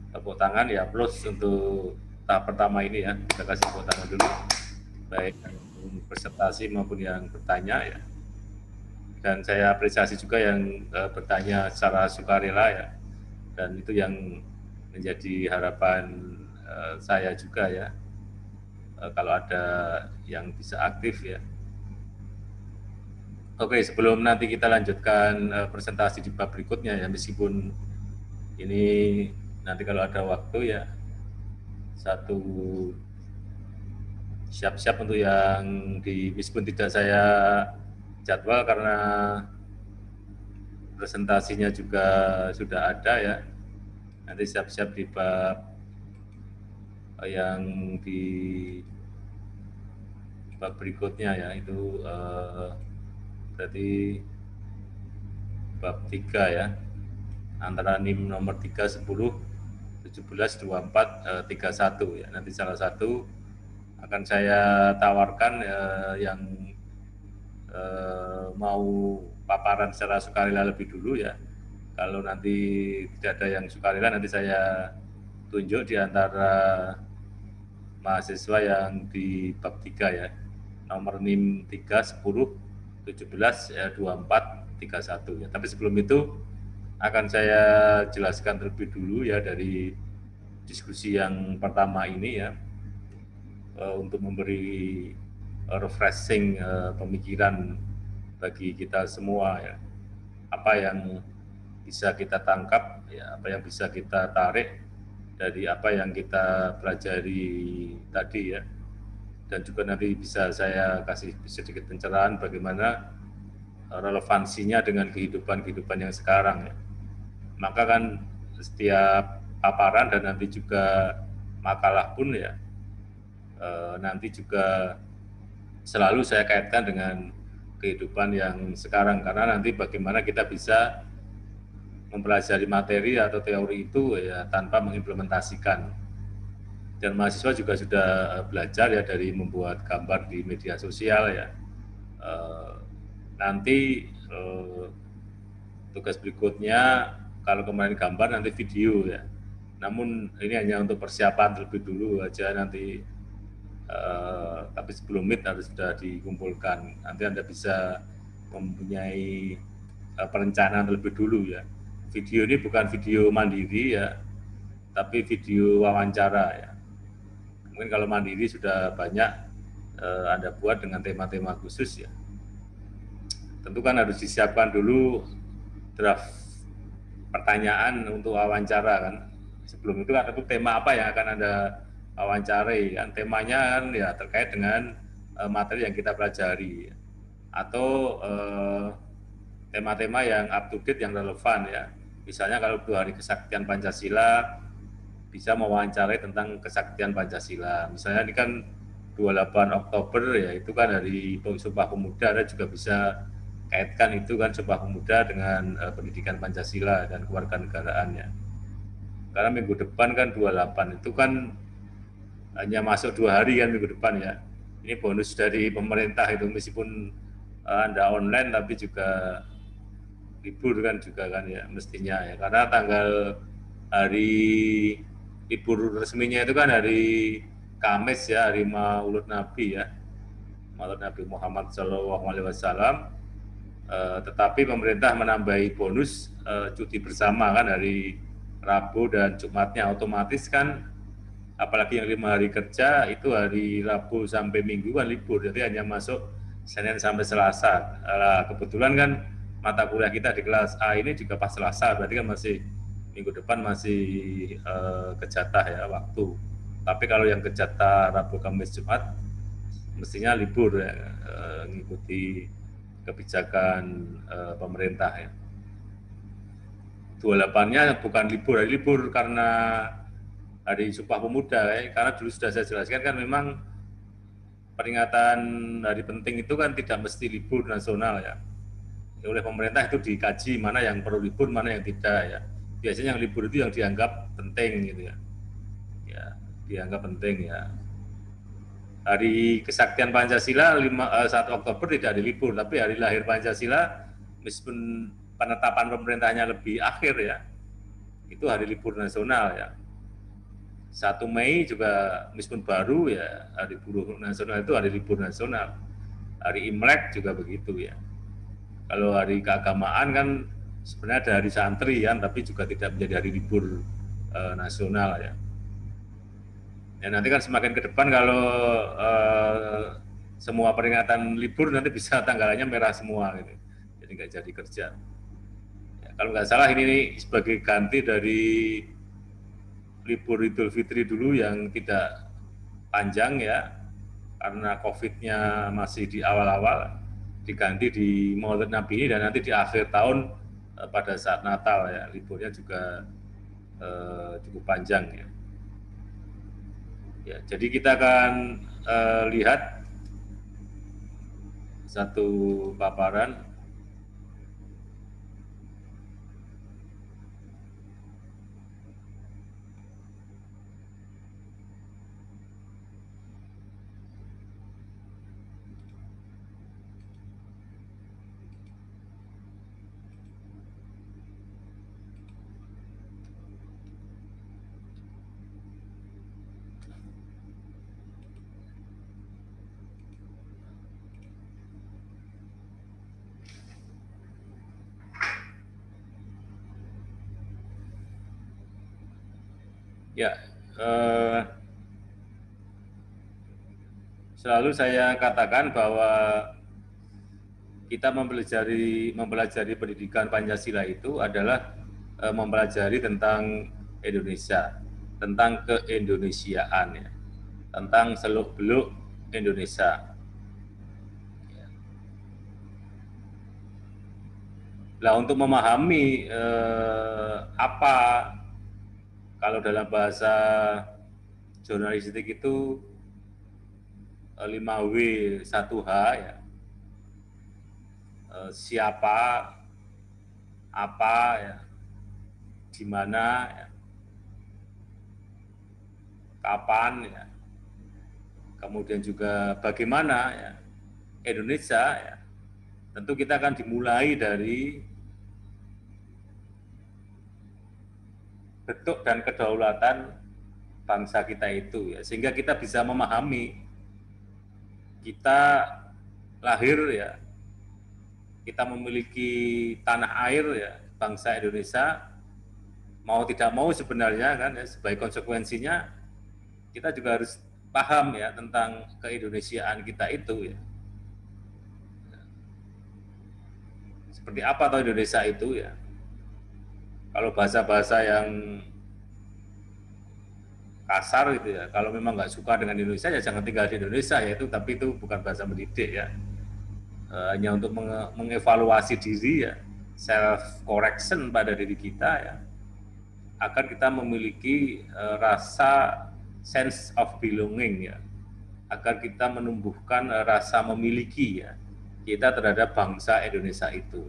tepuk tangan ya, plus untuk tahap pertama ini ya, kita kasih tepuk tangan dulu, baik yang presentasi maupun yang bertanya ya. Dan saya apresiasi juga yang bertanya secara sukarela ya, dan itu yang menjadi harapan saya juga ya, kalau ada yang bisa aktif ya. Oke, sebelum nanti kita lanjutkan presentasi di bab berikutnya ya, meskipun ini nanti kalau ada waktu ya, satu siap-siap untuk yang meskipun tidak saya jadwal karena presentasinya juga sudah ada ya. Nanti siap-siap di bab yang di bab berikutnya ya, itu berarti bab 3 ya, antara NIM nomor 3, 10, 17, 24, 31 ya. Nanti salah satu akan saya tawarkan yang mau paparan secara sukarela lebih dulu ya. Kalau nanti tidak ada yang sukarela, nanti saya tunjuk di antara mahasiswa yang di bab 3 ya, nomor NIM 3, 10, 17, 24, 31 ya. Tapi sebelum itu akan saya jelaskan terlebih dulu ya dari diskusi yang pertama ini ya, untuk memberi refreshing pemikiran bagi kita semua ya. Apa yang bisa kita tangkap ya, apa yang bisa kita tarik dari apa yang kita pelajari tadi ya. Dan juga nanti bisa saya kasih sedikit pencerahan bagaimana relevansinya dengan kehidupan yang sekarang ya. Maka kan setiap paparan dan nanti juga makalah pun ya, nanti juga selalu saya kaitkan dengan kehidupan yang sekarang, karena nanti bagaimana kita bisa mempelajari materi atau teori itu ya tanpa mengimplementasikan. Dan mahasiswa juga sudah belajar ya dari membuat gambar di media sosial ya. Nanti tugas berikutnya, kalau kemarin gambar nanti video ya. Namun ini hanya untuk persiapan terlebih dulu aja nanti. Tapi sebelum meet harus sudah dikumpulkan. Nanti Anda bisa mempunyai perencanaan terlebih dulu ya. Video ini bukan video mandiri ya, tapi video wawancara ya. Mungkin kalau mandiri sudah banyak Anda buat dengan tema-tema khusus ya. Tentu kan harus disiapkan dulu draft pertanyaan untuk wawancara kan. Sebelum itu kan tentu tema apa yang akan Anda wawancari kan, temanya kan ya terkait dengan materi yang kita pelajari atau tema-tema yang up to date yang relevan ya. Misalnya kalau 2 hari kesaktian Pancasila bisa mewawancarai tentang kesaktian Pancasila. Misalnya ini kan 28 Oktober ya, itu kan hari Sumpah Pemuda, Anda juga bisa kaitkan itu kan Sumpah Pemuda dengan pendidikan Pancasila dan kewarganegaraannya. Karena minggu depan kan 28 itu kan hanya masuk 2 hari kan minggu depan ya. Ini bonus dari pemerintah itu, meskipun Anda online tapi juga libur kan juga kan ya mestinya ya. Karena tanggal hari libur resminya itu kan hari Kamis ya, hari Maulud Nabi ya. Maulud Nabi Muhammad SAW. Tetapi pemerintah menambahi bonus cuti bersama kan hari Rabu dan Jumatnya, otomatis kan apalagi yang 5 hari kerja itu hari Rabu sampai Minggu kan libur, jadi hanya masuk Senin sampai Selasa. Kebetulan kan mata kuliah kita di kelas A ini juga pas Selasa, berarti kan masih minggu depan masih kejatah ya waktu. Tapi kalau yang kejatah Rabu, Kamis, Jumat mestinya libur ya, mengikuti kebijakan pemerintah ya. 28-nya bukan libur, hari libur karena Hari Sumpah Pemuda ya. Karena dulu sudah saya jelaskan kan memang peringatan hari penting itu kan tidak mesti libur nasional ya. Oleh pemerintah itu dikaji mana yang perlu libur, mana yang tidak ya. Biasanya yang libur itu yang dianggap penting gitu ya. Ya, dianggap penting ya. Hari Kesaktian Pancasila 1 Oktober tidak ada libur, tapi hari lahir Pancasila meskipun penetapan pemerintahnya lebih akhir ya, itu hari libur nasional ya. 1 Mei juga meskipun baru ya, hari buruh nasional itu hari libur nasional. Hari Imlek juga begitu ya. Kalau hari keagamaan kan sebenarnya ada hari santri kan, tapi juga tidak menjadi hari libur nasional ya. Ya nanti kan semakin ke depan kalau semua peringatan libur nanti bisa tanggalnya merah semua gitu, jadi nggak jadi kerja. Ya, kalau nggak salah ini sebagai ganti dari libur Idul Fitri dulu yang tidak panjang ya, karena COVID-nya masih di awal-awal, diganti di Maulid Nabi ini, dan nanti di akhir tahun pada saat Natal ya, liburnya juga cukup panjang ya. Ya, jadi kita akan lihat satu paparan. Ya, selalu saya katakan bahwa kita mempelajari pendidikan Pancasila itu adalah mempelajari tentang Indonesia, tentang keindonesiaan, ya, tentang seluk-beluk Indonesia. Nah, untuk memahami apa, kalau dalam bahasa jurnalistik itu 5W 1H ya, siapa, apa ya, di mana ya, kapan ya, kemudian juga bagaimana ya, Indonesia ya. Tentu kita akan dimulai dari bentuk dan kedaulatan bangsa kita itu ya, sehingga kita bisa memahami kita lahir ya, kita memiliki tanah air ya, bangsa Indonesia, mau tidak mau sebenarnya kan ya, sebagai konsekuensinya kita juga harus paham ya tentang keindonesiaan kita itu ya. Seperti apa atau Indonesia itu ya. Kalau bahasa-bahasa yang kasar gitu ya, kalau memang nggak suka dengan Indonesia ya jangan tinggal di Indonesia ya, itu, tapi itu bukan bahasa mendidik ya. Hanya untuk mengevaluasi diri ya, self correction pada diri kita ya, agar kita memiliki rasa sense of belonging ya, agar kita menumbuhkan rasa memiliki ya kita terhadap bangsa Indonesia itu.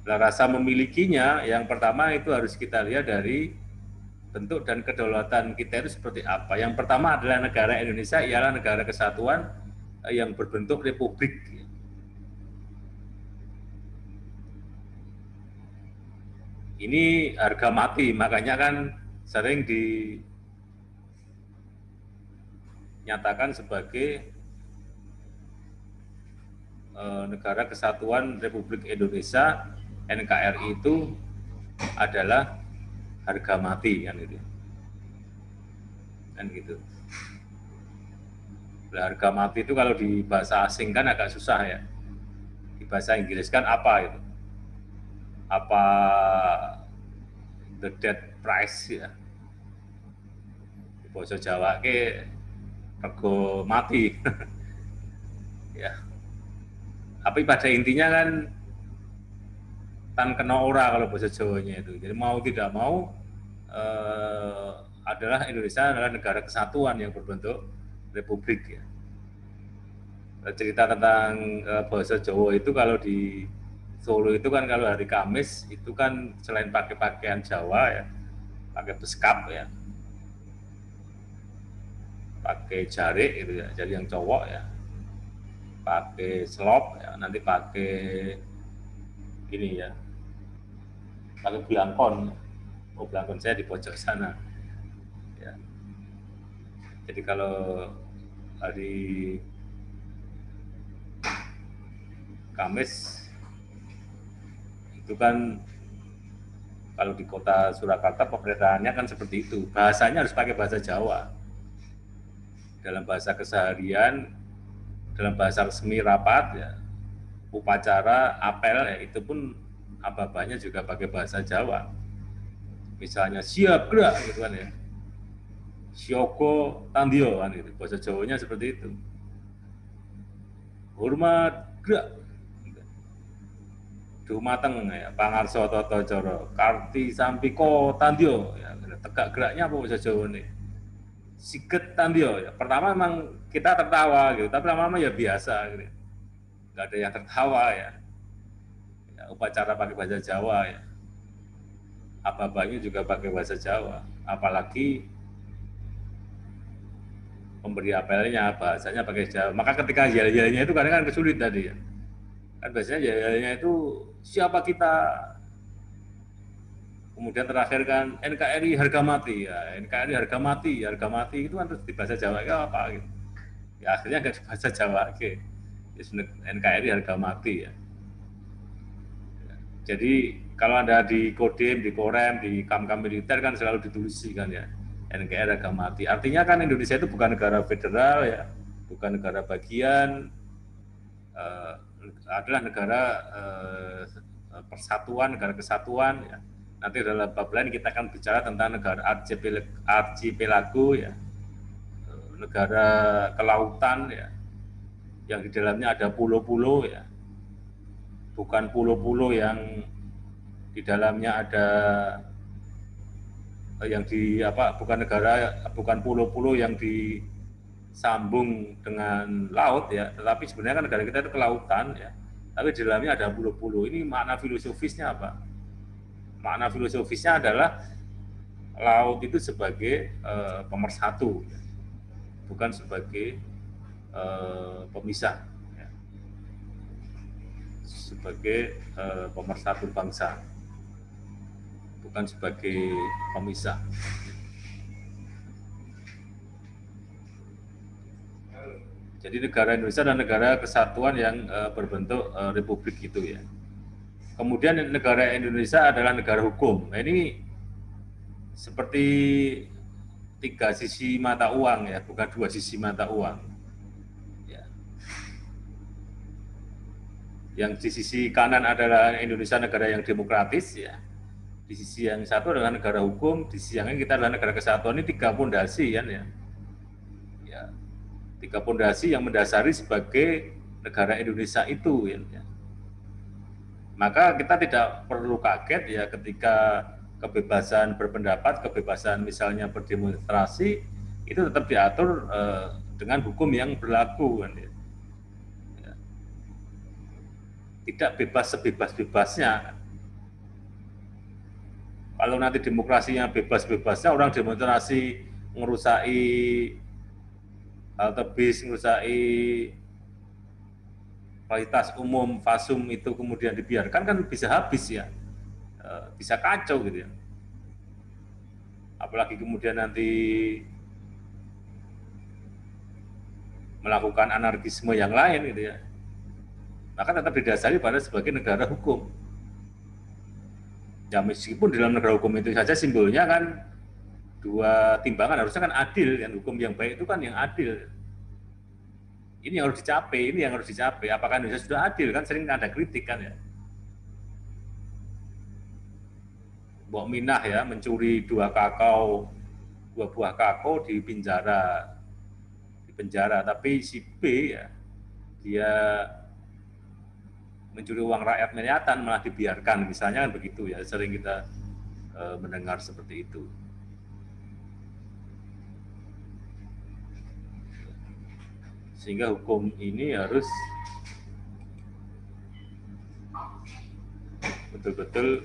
Nah, rasa memilikinya yang pertama itu harus kita lihat dari bentuk dan kedaulatan kita itu seperti apa. Yang pertama adalah negara Indonesia ialah negara kesatuan yang berbentuk republik. Ini harga mati, makanya kan sering dinyatakan sebagai negara kesatuan Republik Indonesia, NKRI itu adalah harga mati kan gitu. Kan gitu. Nah, harga mati itu kalau di bahasa asing kan agak susah ya. Di bahasa Inggris kan apa itu? Apa the death price ya. Di bahasa Jawa ke rego mati. Ya. Tapi pada intinya kan tan kena ora kalau bahasa Jawanya itu. Jadi mau tidak mau adalah Indonesia adalah negara kesatuan yang berbentuk republik ya. Cerita tentang bahasa Jawa itu kalau di Solo itu kan kalau hari Kamis itu kan selain pakai pakaian Jawa ya, pakai beskap ya, pakai jarik itu ya, jadi yang cowok ya, pakai selop ya, nanti pakai gini ya, pakai belangkon. Oh, belangkon saya di pojok sana ya. Jadi kalau hari Kamis itu kan kalau di kota Surakarta pemerintahnya kan seperti itu, bahasanya harus pakai bahasa Jawa. Dalam bahasa keseharian, dalam bahasa resmi rapat ya, upacara, apel ya, itu pun apa-apanya juga pakai bahasa Jawa. Misalnya siap gerak gitu kan ya. Sioko Tandio kan gitu. Bahasa Jawanya seperti itu. Hormat gerak. Dumateng ya, Pangarso Toto Coro, Karti Sampiko Tandio ya, tegak geraknya apa bahasa Jawa nih? Siget Tandio ya. Pertama memang kita tertawa gitu, tapi lama-lama ya biasa gitu. Nggak ada yang tertawa ya. Ya, upacara pakai bahasa Jawa ya. Apa-apanya juga pakai bahasa Jawa. Apalagi pemberi apelnya bahasanya pakai Jawa. Maka ketika yel-yelnya itu kadang kan kesulit tadi ya. Kan biasanya yel-yelnya itu siapa kita, kemudian terakhir kan NKRI harga mati ya, NKRI harga mati itu kan terus di bahasa Jawa ya apa gitu. Ya akhirnya nggak di bahasa Jawa oke. Ya, NKRI harga mati ya. Jadi kalau Anda di Kodim, di Korem, di Kamkam militer kan selalu dituliskan ya NKRI harga mati. Artinya kan Indonesia itu bukan negara federal ya, bukan negara bagian, adalah negara persatuan, negara kesatuan ya. Nanti dalam bab lain kita akan bicara tentang negara archipelago ya, negara kelautan ya, yang di dalamnya ada pulau-pulau ya, bukan pulau-pulau yang di dalamnya ada yang di apa, bukan pulau-pulau yang disambung dengan laut ya, tetapi sebenarnya kan negara kita itu kelautan ya, tapi di dalamnya ada pulau-pulau. Ini makna filosofisnya apa? Makna filosofisnya adalah laut itu sebagai pemersatu, bukan sebagai pemisah, ya. Sebagai pemersatu bangsa, bukan sebagai pemisah. Jadi negara Indonesia adalah negara kesatuan yang berbentuk republik gitu ya. Kemudian negara Indonesia adalah negara hukum. Nah, ini seperti tiga sisi mata uang ya, bukan dua sisi mata uang. Ya. Yang di sisi kanan adalah Indonesia negara yang demokratis ya. Di sisi yang satu adalah negara hukum, di sisi yang lain kita adalah negara kesatuan. Ini tiga pondasi kan ya. Ya. Tiga pondasi yang mendasari sebagai negara Indonesia itu ya. Maka kita tidak perlu kaget ya ketika kebebasan berpendapat, kebebasan misalnya berdemonstrasi itu tetap diatur dengan hukum yang berlaku kan ya. Tidak bebas sebebas-bebasnya. Kalau nanti demokrasinya bebas-bebasnya, orang demonstrasi ngerusai halte bis, ngerusai fasilitas umum, fasum itu kemudian dibiarkan kan bisa habis ya, bisa kacau gitu ya. Apalagi kemudian nanti melakukan anarkisme yang lain gitu ya. Maka tetap didasari pada sebagai negara hukum. Ya meskipun di dalam negara hukum itu saja simbolnya kan dua timbangan, harusnya kan adil kan, hukum yang baik itu kan yang adil. Ini yang harus dicapai, ini yang harus dicapai. Apakah Indonesia sudah adil kan sering ada kritik kan ya. Mbok Minah ya mencuri dua buah kakao di penjara, tapi si B ya dia mencuri uang rakyat miliatan malah dibiarkan, misalnya kan begitu ya, sering kita mendengar seperti itu. Sehingga hukum ini harus betul-betul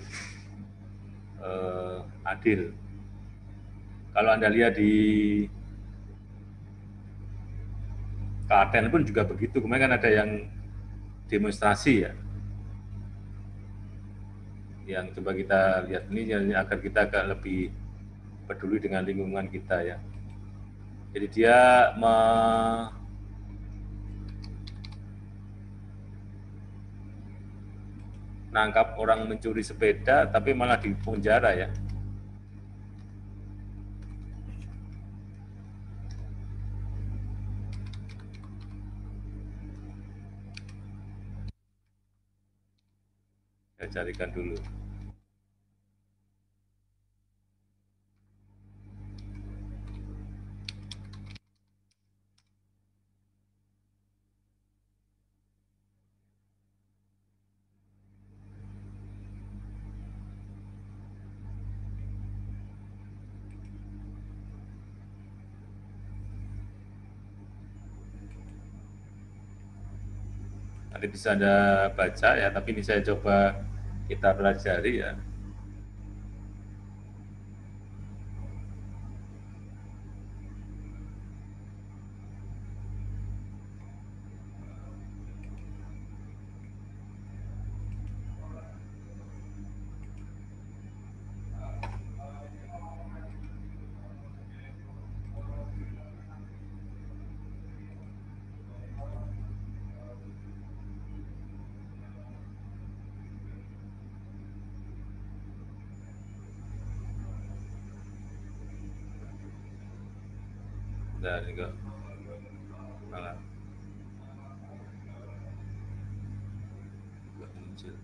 adil. Kalau Anda lihat di Klaten pun juga begitu. Kemarin kan ada yang demonstrasi ya. Yang coba kita lihat ini agar kita agak lebih peduli dengan lingkungan kita ya. Jadi dia menangkap orang mencuri sepeda tapi malah di penjara ya. Saya carikan dulu. Nanti bisa Anda baca ya, tapi ini saya coba kita pelajari ya. Dan juga malah muncul.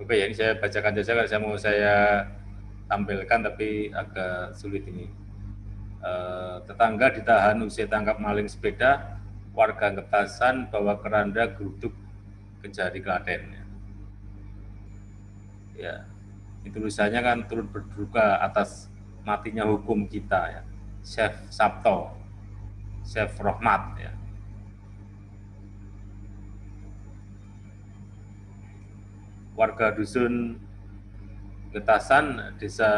Oke ya, ini saya bacakan saja kalau saya tampilkan, tapi agak sulit ini. Tetangga ditahan usai tangkap maling sepeda, warga Ngetasan bawa keranda geruduk Kejari Klaten. Ya, itu tulisannya kan turut berduka atas matinya hukum kita ya, Chef Sabto, Chef Rohmat ya. Warga dusun Ngetasan, Desa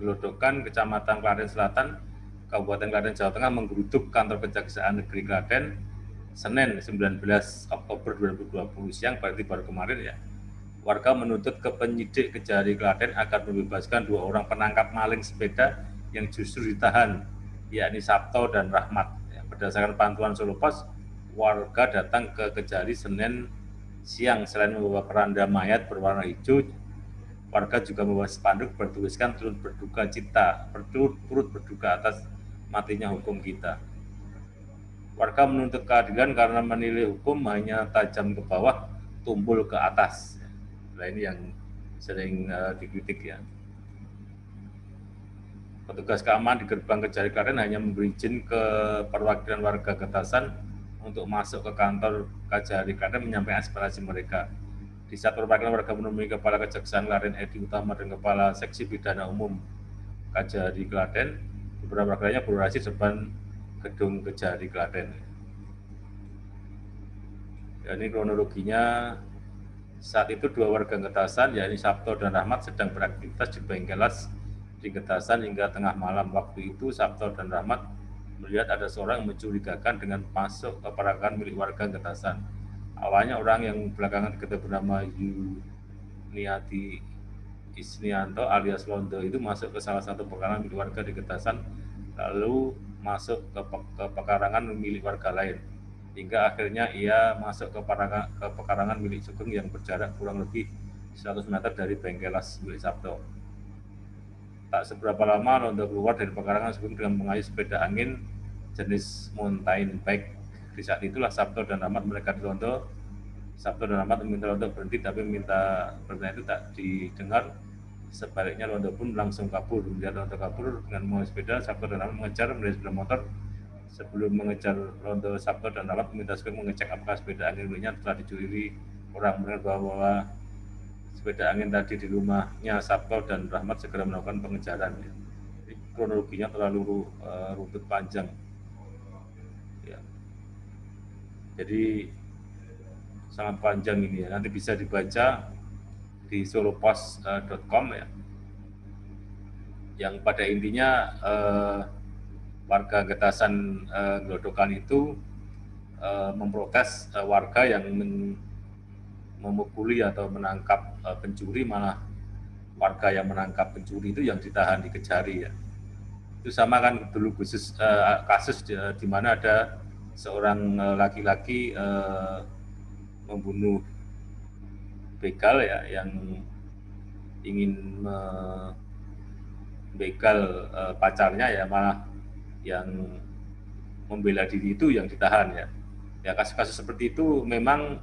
Gelodokan, Kecamatan Klaten Selatan, Kabupaten Klaten, Jawa Tengah menggeruduk kantor Kejaksaan Negeri Klaten Senin 19 Oktober 2020 siang, berarti baru kemarin ya. Warga menuntut ke penyidik Kejari Klaten agar membebaskan 2 orang penangkap maling sepeda yang justru ditahan, yakni Sabto dan Rahmat. Ya, berdasarkan pantauan Solo Pos, warga datang ke Kejari Senin siang. Selain membawa keranda mayat berwarna hijau, warga juga membawa spanduk bertuliskan turut berduka atas matinya hukum kita. Warga menuntut keadilan karena menilai hukum hanya tajam ke bawah, tumbul ke atas. Nah, ini yang sering dikritik ya. Petugas keamanan di gerbang Kejari Klaten hanya memberi izin ke perwakilan warga Ngetasan untuk masuk ke kantor Kejari Klaten menyampaikan aspirasi mereka. Di saat perwakilan warga menemui Kepala Kejaksaan Klaten Edi Utama dan Kepala Seksi Pidana Umum Kejari Klaten, beberapa warganya berorasi depan gedung Kejari Klaten. Ya, ini kronologinya. Saat itu 2 warga Ngetasan, yakni Sabto dan Rahmat, sedang beraktivitas di Bengkelas di Ngetasan hingga tengah malam. Waktu itu Sabto dan Rahmat melihat ada seorang yang mencurigakan dengan masuk ke peragaan milik warga Ngetasan. Awalnya orang yang belakangan diketahui bernama Yuniati Isnianto alias Londo itu masuk ke salah satu pekarangan milik warga di Ngetasan, lalu masuk ke pekarangan milik warga lain, hingga akhirnya ia masuk ke pekarangan milik Sugeng yang berjarak kurang lebih 100 meter dari Bengkelas milik Sabto. Tak seberapa lama Londo keluar dari pekarangan Sugeng dengan mengayuh sepeda angin jenis mountain bike. Di saat itulah Sabto dan Rahmat mendekati Londo. Sabto dan Rahmat meminta Londo berhenti, tapi permintaan itu tak didengar. Sebaliknya Londo pun langsung kabur. Melihat Londo kabur dengan mengayuh sepeda, Sabto dan Rahmat mengejar melihat sepeda motor. Sebelum mengejar Londo, Sabto dan Rahmat meminta Sugeng mengecek apakah sepeda angin miliknya telah dicuri orang. Benar bahwa sepeda angin tadi di rumahnya Sabto dan Rahmat, segera melakukan pengejaran. Jadi, kronologinya terlalu runtut panjang. Ya. Jadi sangat panjang ini ya. Nanti bisa dibaca di solopos.com ya. Yang pada intinya warga Ngetasan Gelodokan itu memprotes warga yang memukuli atau menangkap pencuri, malah warga yang menangkap pencuri itu yang ditahan di Kejari ya. Itu sama kan dulu kasus di mana ada seorang laki-laki membunuh begal ya, yang ingin membegal pacarnya ya, malah yang membela diri itu yang ditahan ya. Ya, kasus-kasus seperti itu memang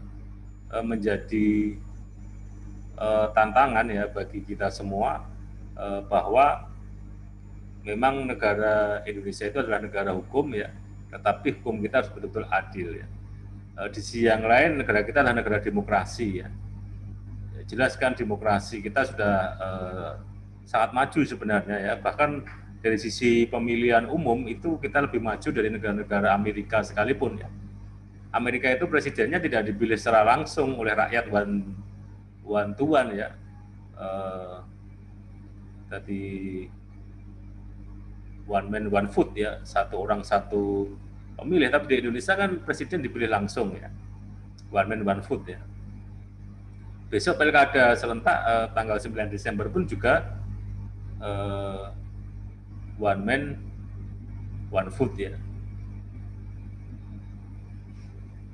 menjadi tantangan ya bagi kita semua, bahwa memang negara Indonesia itu adalah negara hukum ya, tetapi hukum kita harus betul-betul adil ya. Di sisi yang lain, negara kita adalah negara demokrasi ya. Jelaskan demokrasi kita sudah sangat maju sebenarnya ya, bahkan dari sisi pemilihan umum itu kita lebih maju dari negara-negara Amerika sekalipun ya. Amerika itu presidennya tidak dipilih secara langsung oleh rakyat one to one ya. Tadi one man one vote ya, satu orang satu pemilih, tapi di Indonesia kan presiden dipilih langsung ya, one man one vote ya. Besok pilkada serentak tanggal 9 Desember pun juga one man one vote ya.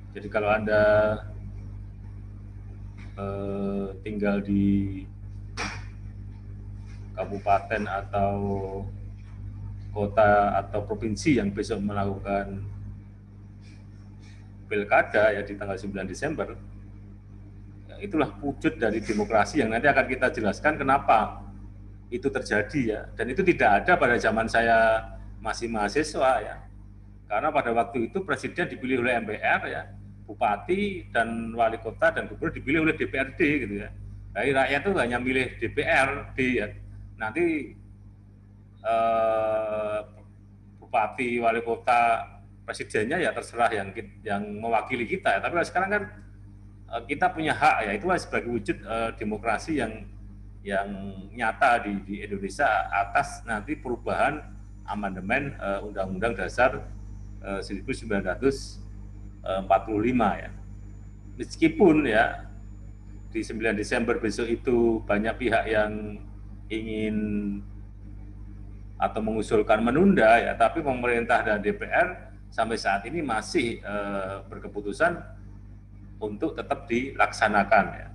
Jadi kalau Anda tinggal di kabupaten atau kota atau provinsi yang besok melakukan pilkada ya di tanggal 9 Desember, ya itulah wujud dari demokrasi yang nanti akan kita jelaskan kenapa itu terjadi ya. Dan itu tidak ada pada zaman saya masih mahasiswa ya. Karena pada waktu itu presiden dipilih oleh MPR ya, bupati dan wali kota dan gubernur dipilih oleh DPRD gitu ya. Jadi rakyat itu hanya milih DPRD ya. Nanti bupati, wali kota, presidennya ya terserah yang mewakili kita ya. Tapi sekarang kan kita punya hak ya, itu sebagai wujud demokrasi yang nyata di Indonesia atas nanti perubahan amandemen Undang-Undang Dasar 1945 ya. Meskipun ya di 9 Desember besok itu banyak pihak yang ingin atau mengusulkan menunda ya, tapi pemerintah dan DPR sampai saat ini masih berkeputusan untuk tetap dilaksanakan ya.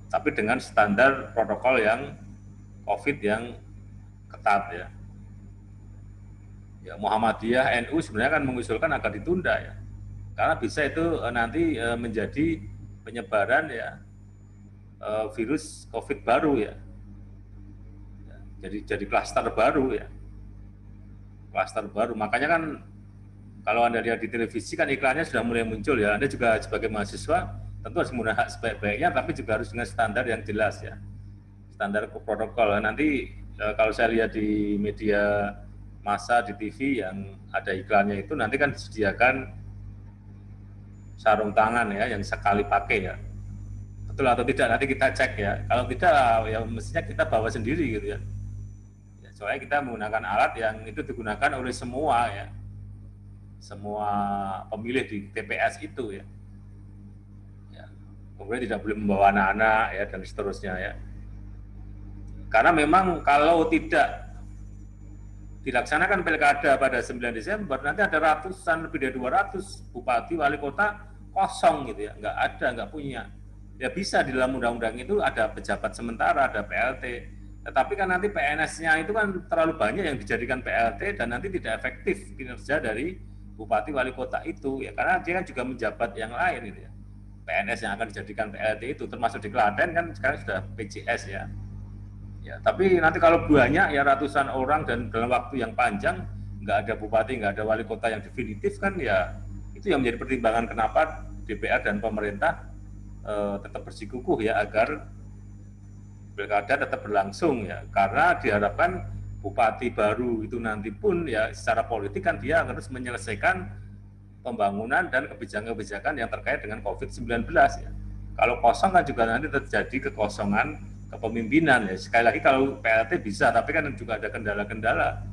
Tapi dengan standar protokol yang COVID yang ketat ya. Ya, Muhammadiyah, NU sebenarnya kan mengusulkan agar ditunda ya. Karena bisa itu nanti menjadi penyebaran ya virus COVID baru ya. Jadi klaster baru ya. Klaster baru. Makanya kan kalau Anda lihat di televisi kan iklannya sudah mulai muncul ya. Anda juga sebagai mahasiswa tentu harus menggunakan hak sebaik-baiknya, tapi juga harus dengan standar yang jelas ya. Standar protokol. Nanti kalau saya lihat di media massa di TV yang ada iklannya itu nanti kan disediakan sarung tangan ya yang sekali pakai ya. Betul atau tidak nanti kita cek ya. Kalau tidak ya mestinya kita bawa sendiri gitu ya. Soalnya kita menggunakan alat yang itu digunakan oleh semua ya, semua pemilih di TPS itu ya. Kemudian tidak boleh membawa anak-anak ya dan seterusnya ya. Karena memang kalau tidak dilaksanakan pilkada pada 9 Desember nanti ada ratusan, lebih dari 200 bupati wali kota kosong gitu ya, nggak punya. Ya bisa di dalam undang-undang itu ada pejabat sementara, ada PLT. Tetapi kan nanti PNS-nya itu kan terlalu banyak yang dijadikan PLT dan nanti tidak efektif kinerja dari bupati wali kota itu ya, karena dia kan juga menjabat yang lain gitu ya. PNS yang akan dijadikan PLT itu termasuk di Klaten kan sekarang sudah PJS ya. Ya, tapi nanti kalau banyak ya ratusan orang dan dalam waktu yang panjang nggak ada bupati, nggak ada wali kota yang definitif kan ya, itu yang menjadi pertimbangan kenapa DPR dan pemerintah tetap bersikukuh ya agar pilkada tetap berlangsung ya, karena diharapkan bupati baru itu nanti pun ya secara politik kan dia harus menyelesaikan pembangunan dan kebijakan-kebijakan yang terkait dengan COVID-19 ya. Kalau kosong kan juga nanti terjadi kekosongan kepemimpinan ya. Sekali lagi kalau PLT bisa, tapi kan juga ada kendala-kendala.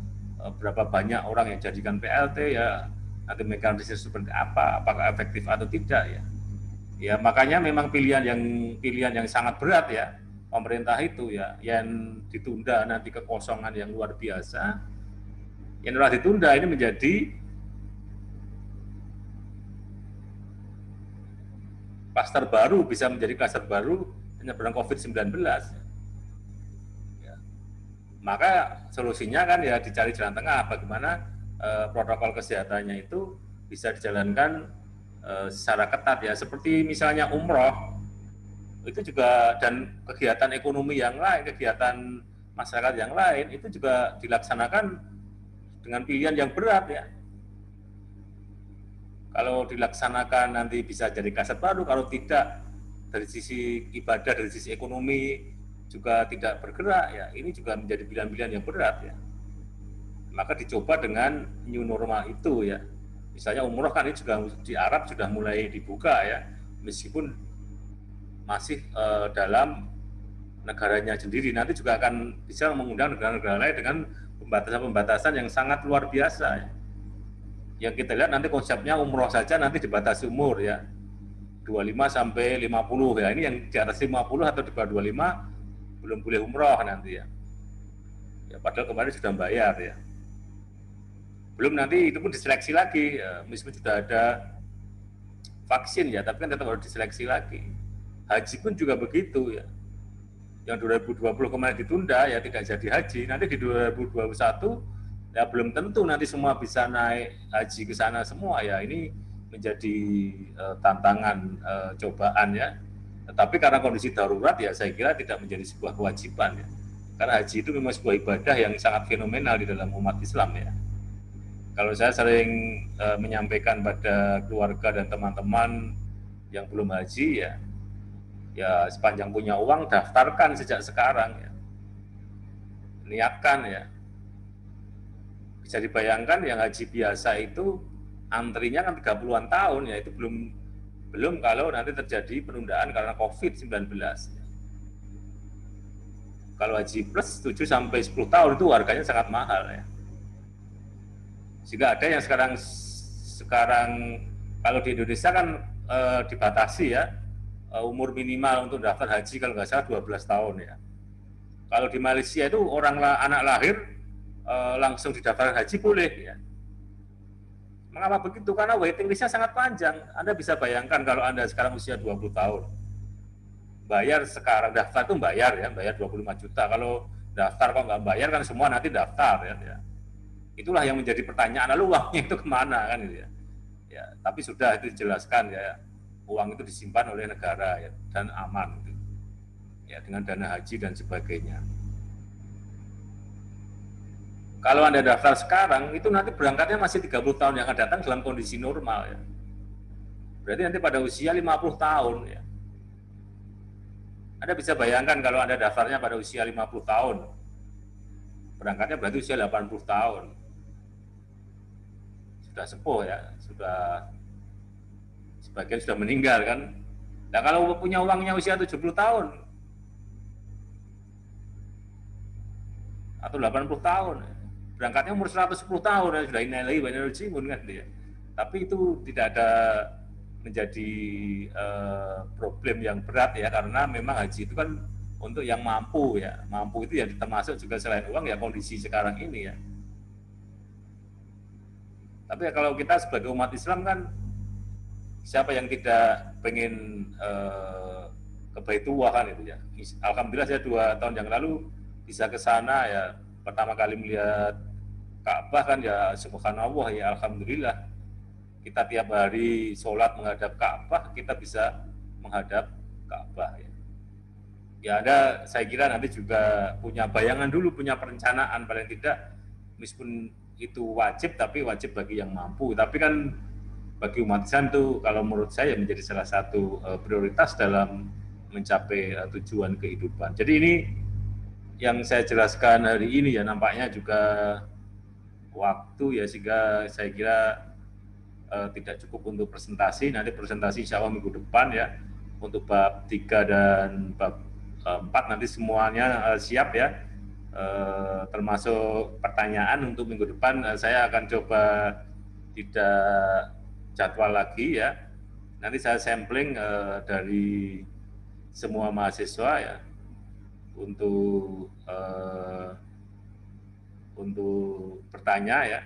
Berapa banyak orang yang jadikan PLT ya, nanti mekanisme seperti apa, apakah efektif atau tidak ya. Ya makanya memang pilihan yang sangat berat ya. Pemerintah itu ya, yang ditunda nanti kekosongan yang luar biasa, yang telah ditunda ini menjadi klaster baru, bisa menjadi klaster baru penyebaran COVID-19. Ya. Maka solusinya kan ya dicari jalan tengah, bagaimana protokol kesehatannya itu bisa dijalankan secara ketat ya, seperti misalnya umroh itu juga, dan kegiatan ekonomi yang lain, kegiatan masyarakat yang lain itu juga dilaksanakan dengan pilihan yang berat ya. Kalau dilaksanakan nanti bisa jadi kaset baru, kalau tidak dari sisi ibadah, dari sisi ekonomi juga tidak bergerak ya, ini juga menjadi pilihan-pilihan yang berat ya. Maka dicoba dengan new normal itu ya. Misalnya umroh kan ini juga di Arab sudah mulai dibuka ya, meskipun masih dalam negaranya sendiri. Nanti juga akan bisa mengundang negara-negara lain dengan pembatasan-pembatasan yang sangat luar biasa ya. Yang kita lihat nanti konsepnya umroh saja nanti dibatasi umur ya, 25 sampai 50 ya. Ini yang di atas 50 atau di bawah 25 belum boleh umroh nanti ya. Ya padahal kemarin sudah bayar ya. Belum nanti itu pun diseleksi lagi ya, meskipun sudah ada vaksin ya, tapi kan tetap harus diseleksi lagi. Haji pun juga begitu ya. Yang 2020 kemarin ditunda ya tidak jadi haji. Nanti di 2021 ya belum tentu nanti semua bisa naik haji ke sana semua ya. Ini menjadi tantangan, cobaan ya. Tetapi karena kondisi darurat ya saya kira tidak menjadi sebuah kewajiban ya. Karena haji itu memang sebuah ibadah yang sangat fenomenal di dalam umat Islam ya. Kalau saya sering menyampaikan pada keluarga dan teman-teman yang belum haji ya sepanjang punya uang daftarkan sejak sekarang ya. Niatkan ya. Bisa dibayangkan yang haji biasa itu antrinya kan 30-an tahun ya, itu belum kalau nanti terjadi penundaan karena COVID-19. Kalau haji plus 7 sampai 10 tahun itu harganya sangat mahal ya. Sehingga ada yang sekarang kalau di Indonesia kan dibatasi ya, umur minimal untuk daftar haji kalau nggak salah 12 tahun ya. Kalau di Malaysia itu anak lahir langsung didaftar haji boleh ya. Mengapa begitu? Karena waiting list-nya sangat panjang. Anda bisa bayangkan kalau Anda sekarang usia 20 tahun. Bayar sekarang, daftar itu bayar 25 juta. Kalau daftar kok nggak bayar kan semua nanti daftar ya. Itulah yang menjadi pertanyaan, lalu uangnya itu kemana kan gitu ya. Ya, tapi sudah itu dijelaskan ya. Uang itu disimpan oleh negara ya, dan aman gitu. Ya, dengan dana haji dan sebagainya. Kalau Anda daftar sekarang itu nanti berangkatnya masih 30 tahun yang akan datang dalam kondisi normal ya. Berarti nanti pada usia 50 tahun ya. Anda bisa bayangkan kalau Anda daftarnya pada usia 50 tahun. Berangkatnya berarti usia 80 tahun. Sudah sepuh ya, sebagian sudah meninggal kan. Nah kalau punya uangnya usia 70 tahun atau 80 tahun, berangkatnya umur 110 tahun ya, sudah innalillahi wa inna ilaihi raji'un kan dia. Tapi itu tidak ada menjadi problem yang berat ya, karena memang haji itu kan untuk yang mampu ya. Mampu itu ya termasuk juga selain uang ya kondisi sekarang ini ya. Tapi ya, kalau kita sebagai umat Islam kan siapa yang tidak pengen ke Baitullah kan itu ya. Alhamdulillah saya 2 tahun yang lalu bisa ke sana ya. Pertama kali melihat Ka'bah kan ya subhanallah ya, alhamdulillah. Kita tiap hari sholat menghadap Ka'bah, kita bisa menghadap Ka'bah ya. Ya Anda saya kira nanti juga punya bayangan dulu, punya perencanaan paling tidak, meskipun itu wajib tapi wajib bagi yang mampu. Tapi kan bagi umat Islam itu kalau menurut saya menjadi salah satu prioritas dalam mencapai tujuan kehidupan. Jadi ini yang saya jelaskan hari ini ya, nampaknya juga waktu ya, sehingga saya kira tidak cukup untuk presentasi. Nanti presentasi insya Allah minggu depan ya, untuk bab 3 dan bab 4 nanti semuanya siap ya, termasuk pertanyaan untuk minggu depan. Saya akan coba tidak jadwal lagi ya, nanti saya sampling dari semua mahasiswa ya, untuk bertanya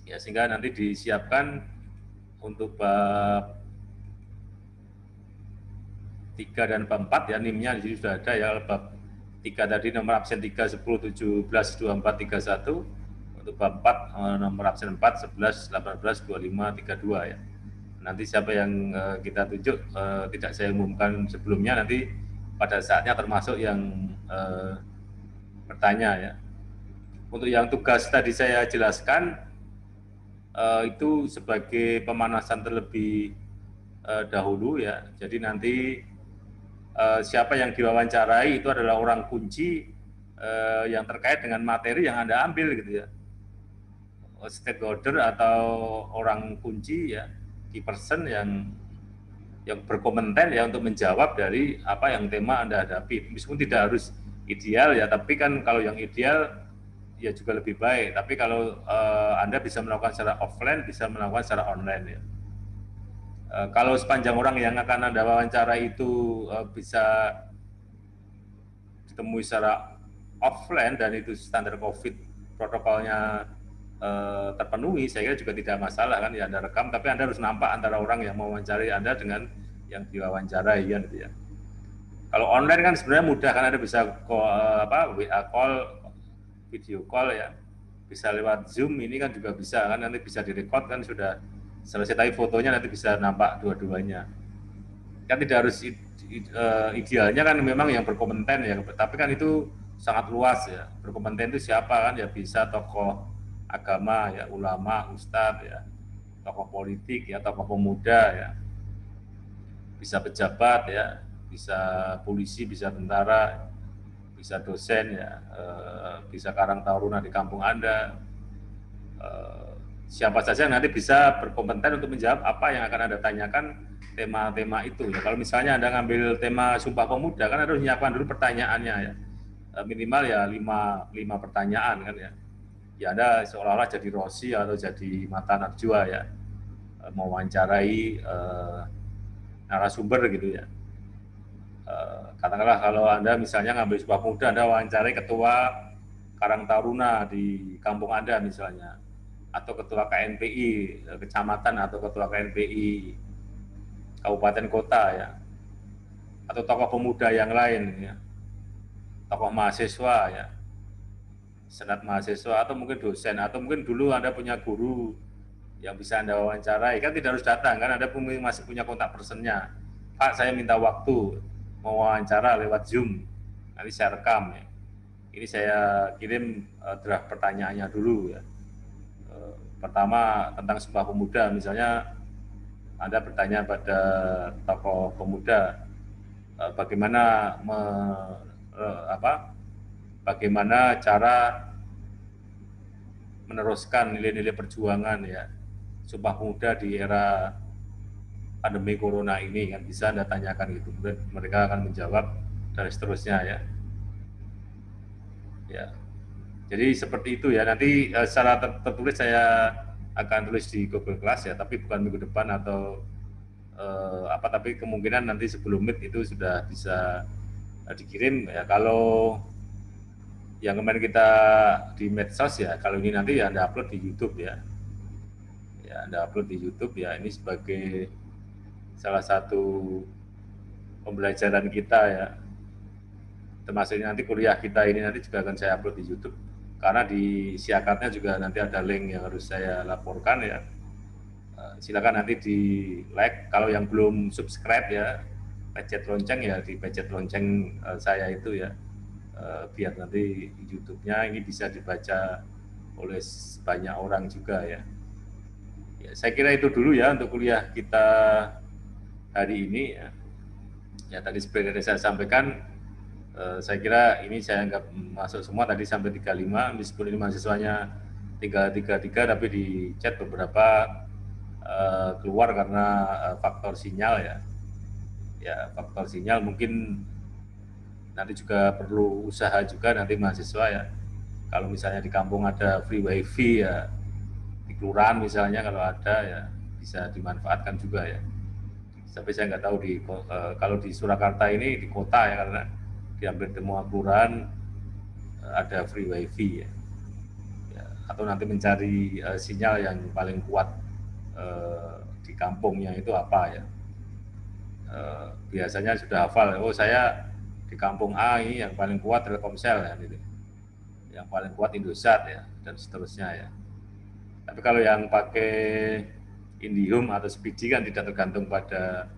ya, sehingga nanti disiapkan untuk bab 3 dan bab 4 ya, NIM-nya di sini sudah ada ya. Bab 3 tadi nomor absen 3, 10, 17, 24, 31. Untuk bab 4 nomor absen 4, 11, 18, 25, 32 ya. Nanti siapa yang kita tunjuk tidak saya umumkan sebelumnya, nanti pada saatnya termasuk yang bertanya ya. Untuk yang tugas tadi saya jelaskan itu sebagai pemanasan terlebih dahulu ya. Jadi nanti siapa yang diwawancarai itu adalah orang kunci yang terkait dengan materi yang Anda ambil gitu ya. Stakeholder atau orang kunci ya, key person yang berkompeten ya untuk menjawab dari apa yang tema Anda hadapi. Meskipun tidak harus ideal ya, tapi kan kalau yang ideal ya juga lebih baik. Tapi kalau Anda bisa melakukan secara offline, bisa melakukan secara online ya. Kalau sepanjang orang yang akan Anda wawancara itu bisa ditemui secara offline dan itu standar COVID protokolnya terpenuhi, saya kira juga tidak masalah kan ya, Anda rekam, tapi Anda harus nampak antara orang yang mewawancari Anda dengan yang diwawancarai ya gitu ya. Kalau online kan sebenarnya mudah kan, Anda bisa WA call, video call ya, bisa lewat Zoom, ini kan juga bisa kan, nanti bisa direkod kan, sudah selesai, tapi fotonya nanti bisa nampak dua-duanya. Kan tidak harus idealnya kan memang yang berkompeten ya, tapi kan itu sangat luas ya. Berkompeten itu siapa kan ya, bisa tokoh agama ya, ulama, ustadz ya, tokoh politik ya, tokoh pemuda ya, bisa pejabat ya, bisa polisi, bisa tentara, bisa dosen ya, bisa karang taruna di kampung Anda, siapa saja nanti bisa berkompeten untuk menjawab apa yang akan Anda tanyakan, tema-tema itu ya. Kalau misalnya Anda ngambil tema Sumpah Pemuda kan harus menyiapkan dulu pertanyaannya ya, minimal ya 5 pertanyaan kan ya. Ya Anda seolah-olah jadi Rossi atau jadi Mata Najwa ya, mewawancarai narasumber gitu ya. Katakanlah kalau Anda misalnya ngambil Sumpah Pemuda, Anda wawancarai ketua Karang Taruna di kampung Anda misalnya, atau ketua KNPI kecamatan, atau ketua KNPI kabupaten kota ya, atau tokoh pemuda yang lain ya, tokoh mahasiswa ya, senat mahasiswa, atau mungkin dosen, atau mungkin dulu Anda punya guru yang bisa Anda wawancarai, kan tidak harus datang kan, Anda masih punya kontak personnya. Pak, saya minta waktu mau wawancara lewat Zoom, nanti saya rekam ya. Ini saya kirim draft pertanyaannya dulu ya. Pertama tentang Sumpah Pemuda, misalnya Anda bertanya pada tokoh pemuda bagaimana bagaimana cara meneruskan nilai-nilai perjuangan ya Sumpah Pemuda di era pandemi corona ini, kan bisa Anda tanyakan gitu. Kemudian mereka akan menjawab dan seterusnya ya. Ya. Jadi seperti itu ya. Nanti secara tertulis saya akan tulis di Google Class ya, tapi bukan minggu depan atau tapi kemungkinan nanti sebelum Meet itu sudah bisa dikirim ya. Kalau yang kemarin kita di medsos ya, kalau ini nanti ya Anda upload di YouTube ya. Ya, Anda upload di YouTube ya. Ini sebagai salah satu pembelajaran kita ya. Termasuk nanti kuliah kita ini nanti juga akan saya upload di YouTube. Karena di siakatnya juga nanti ada link yang harus saya laporkan ya. Silakan nanti di like, kalau yang belum subscribe ya, pencet lonceng ya, di pencet lonceng saya itu ya, biar nanti YouTube-nya ini bisa dibaca oleh banyak orang juga ya. Ya, saya kira itu dulu ya untuk kuliah kita hari ini ya. Ya tadi seperti yang saya sampaikan, saya kira ini saya anggap masuk semua tadi sampai 35, meskipun ini mahasiswanya 333, tapi di chat beberapa keluar karena faktor sinyal ya. Ya faktor sinyal, mungkin nanti juga perlu usaha juga nanti mahasiswa ya. Kalau misalnya di kampung ada free wifi ya, di kelurahan misalnya kalau ada ya bisa dimanfaatkan juga ya. Tapi saya nggak tahu kalau di Surakarta ini di kota ya, karena di hampir semua kelurahan ada free wifi ya. Atau nanti mencari sinyal yang paling kuat di kampungnya itu apa ya. Biasanya sudah hafal, oh saya di kampung A ini yang paling kuat Telkomsel ya, gitu. Yang paling kuat Indosat ya, dan seterusnya ya. Tapi kalau yang pakai IndiHome atau Speedy kan tidak tergantung pada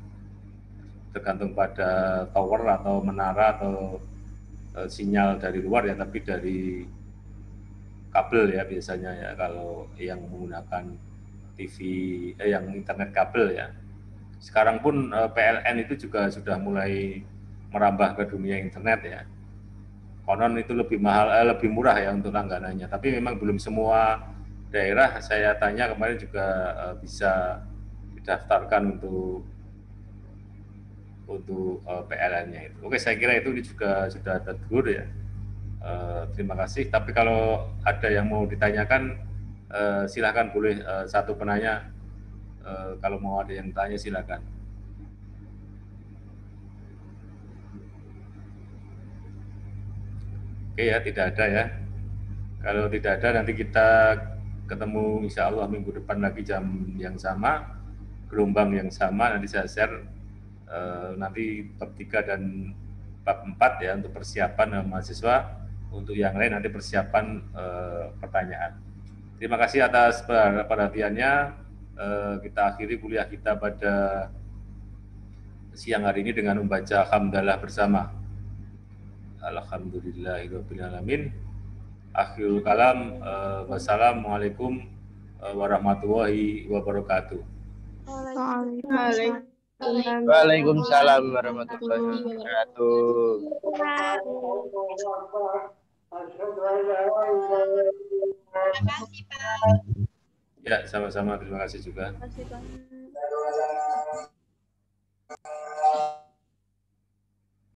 tower atau menara atau sinyal dari luar ya, tapi dari kabel ya biasanya ya, kalau yang menggunakan TV yang internet kabel ya. Sekarang pun PLN itu juga sudah mulai merambah ke dunia internet ya. Konon itu lebih mahal, lebih murah ya untuk langganannya. Tapi memang belum semua daerah, saya tanya kemarin juga bisa didaftarkan untuk PLN-nya itu. Oke, saya kira itu juga sudah tegur ya. Terima kasih. Tapi kalau ada yang mau ditanyakan, silakan boleh satu penanya. Kalau mau ada yang tanya silakan. Oke ya, tidak ada ya. Kalau tidak ada, nanti kita ketemu insya Allah minggu depan lagi jam yang sama, gelombang yang sama. Nanti saya share nanti bab 3 dan bab 4 ya untuk persiapan mahasiswa. Untuk yang lain nanti persiapan pertanyaan. Terima kasih atas perhatiannya. Kita akhiri kuliah kita pada siang hari ini dengan membaca hamdalah bersama. Alhamdulillahirabbil alamin. Akhirul kalam. Wassalamualaikum warahmatullahi wabarakatuh. Waalaikumsalam warahmatullahi wabarakatuh. Ya, sama-sama. Terima kasih juga. Terima kasih, Pak.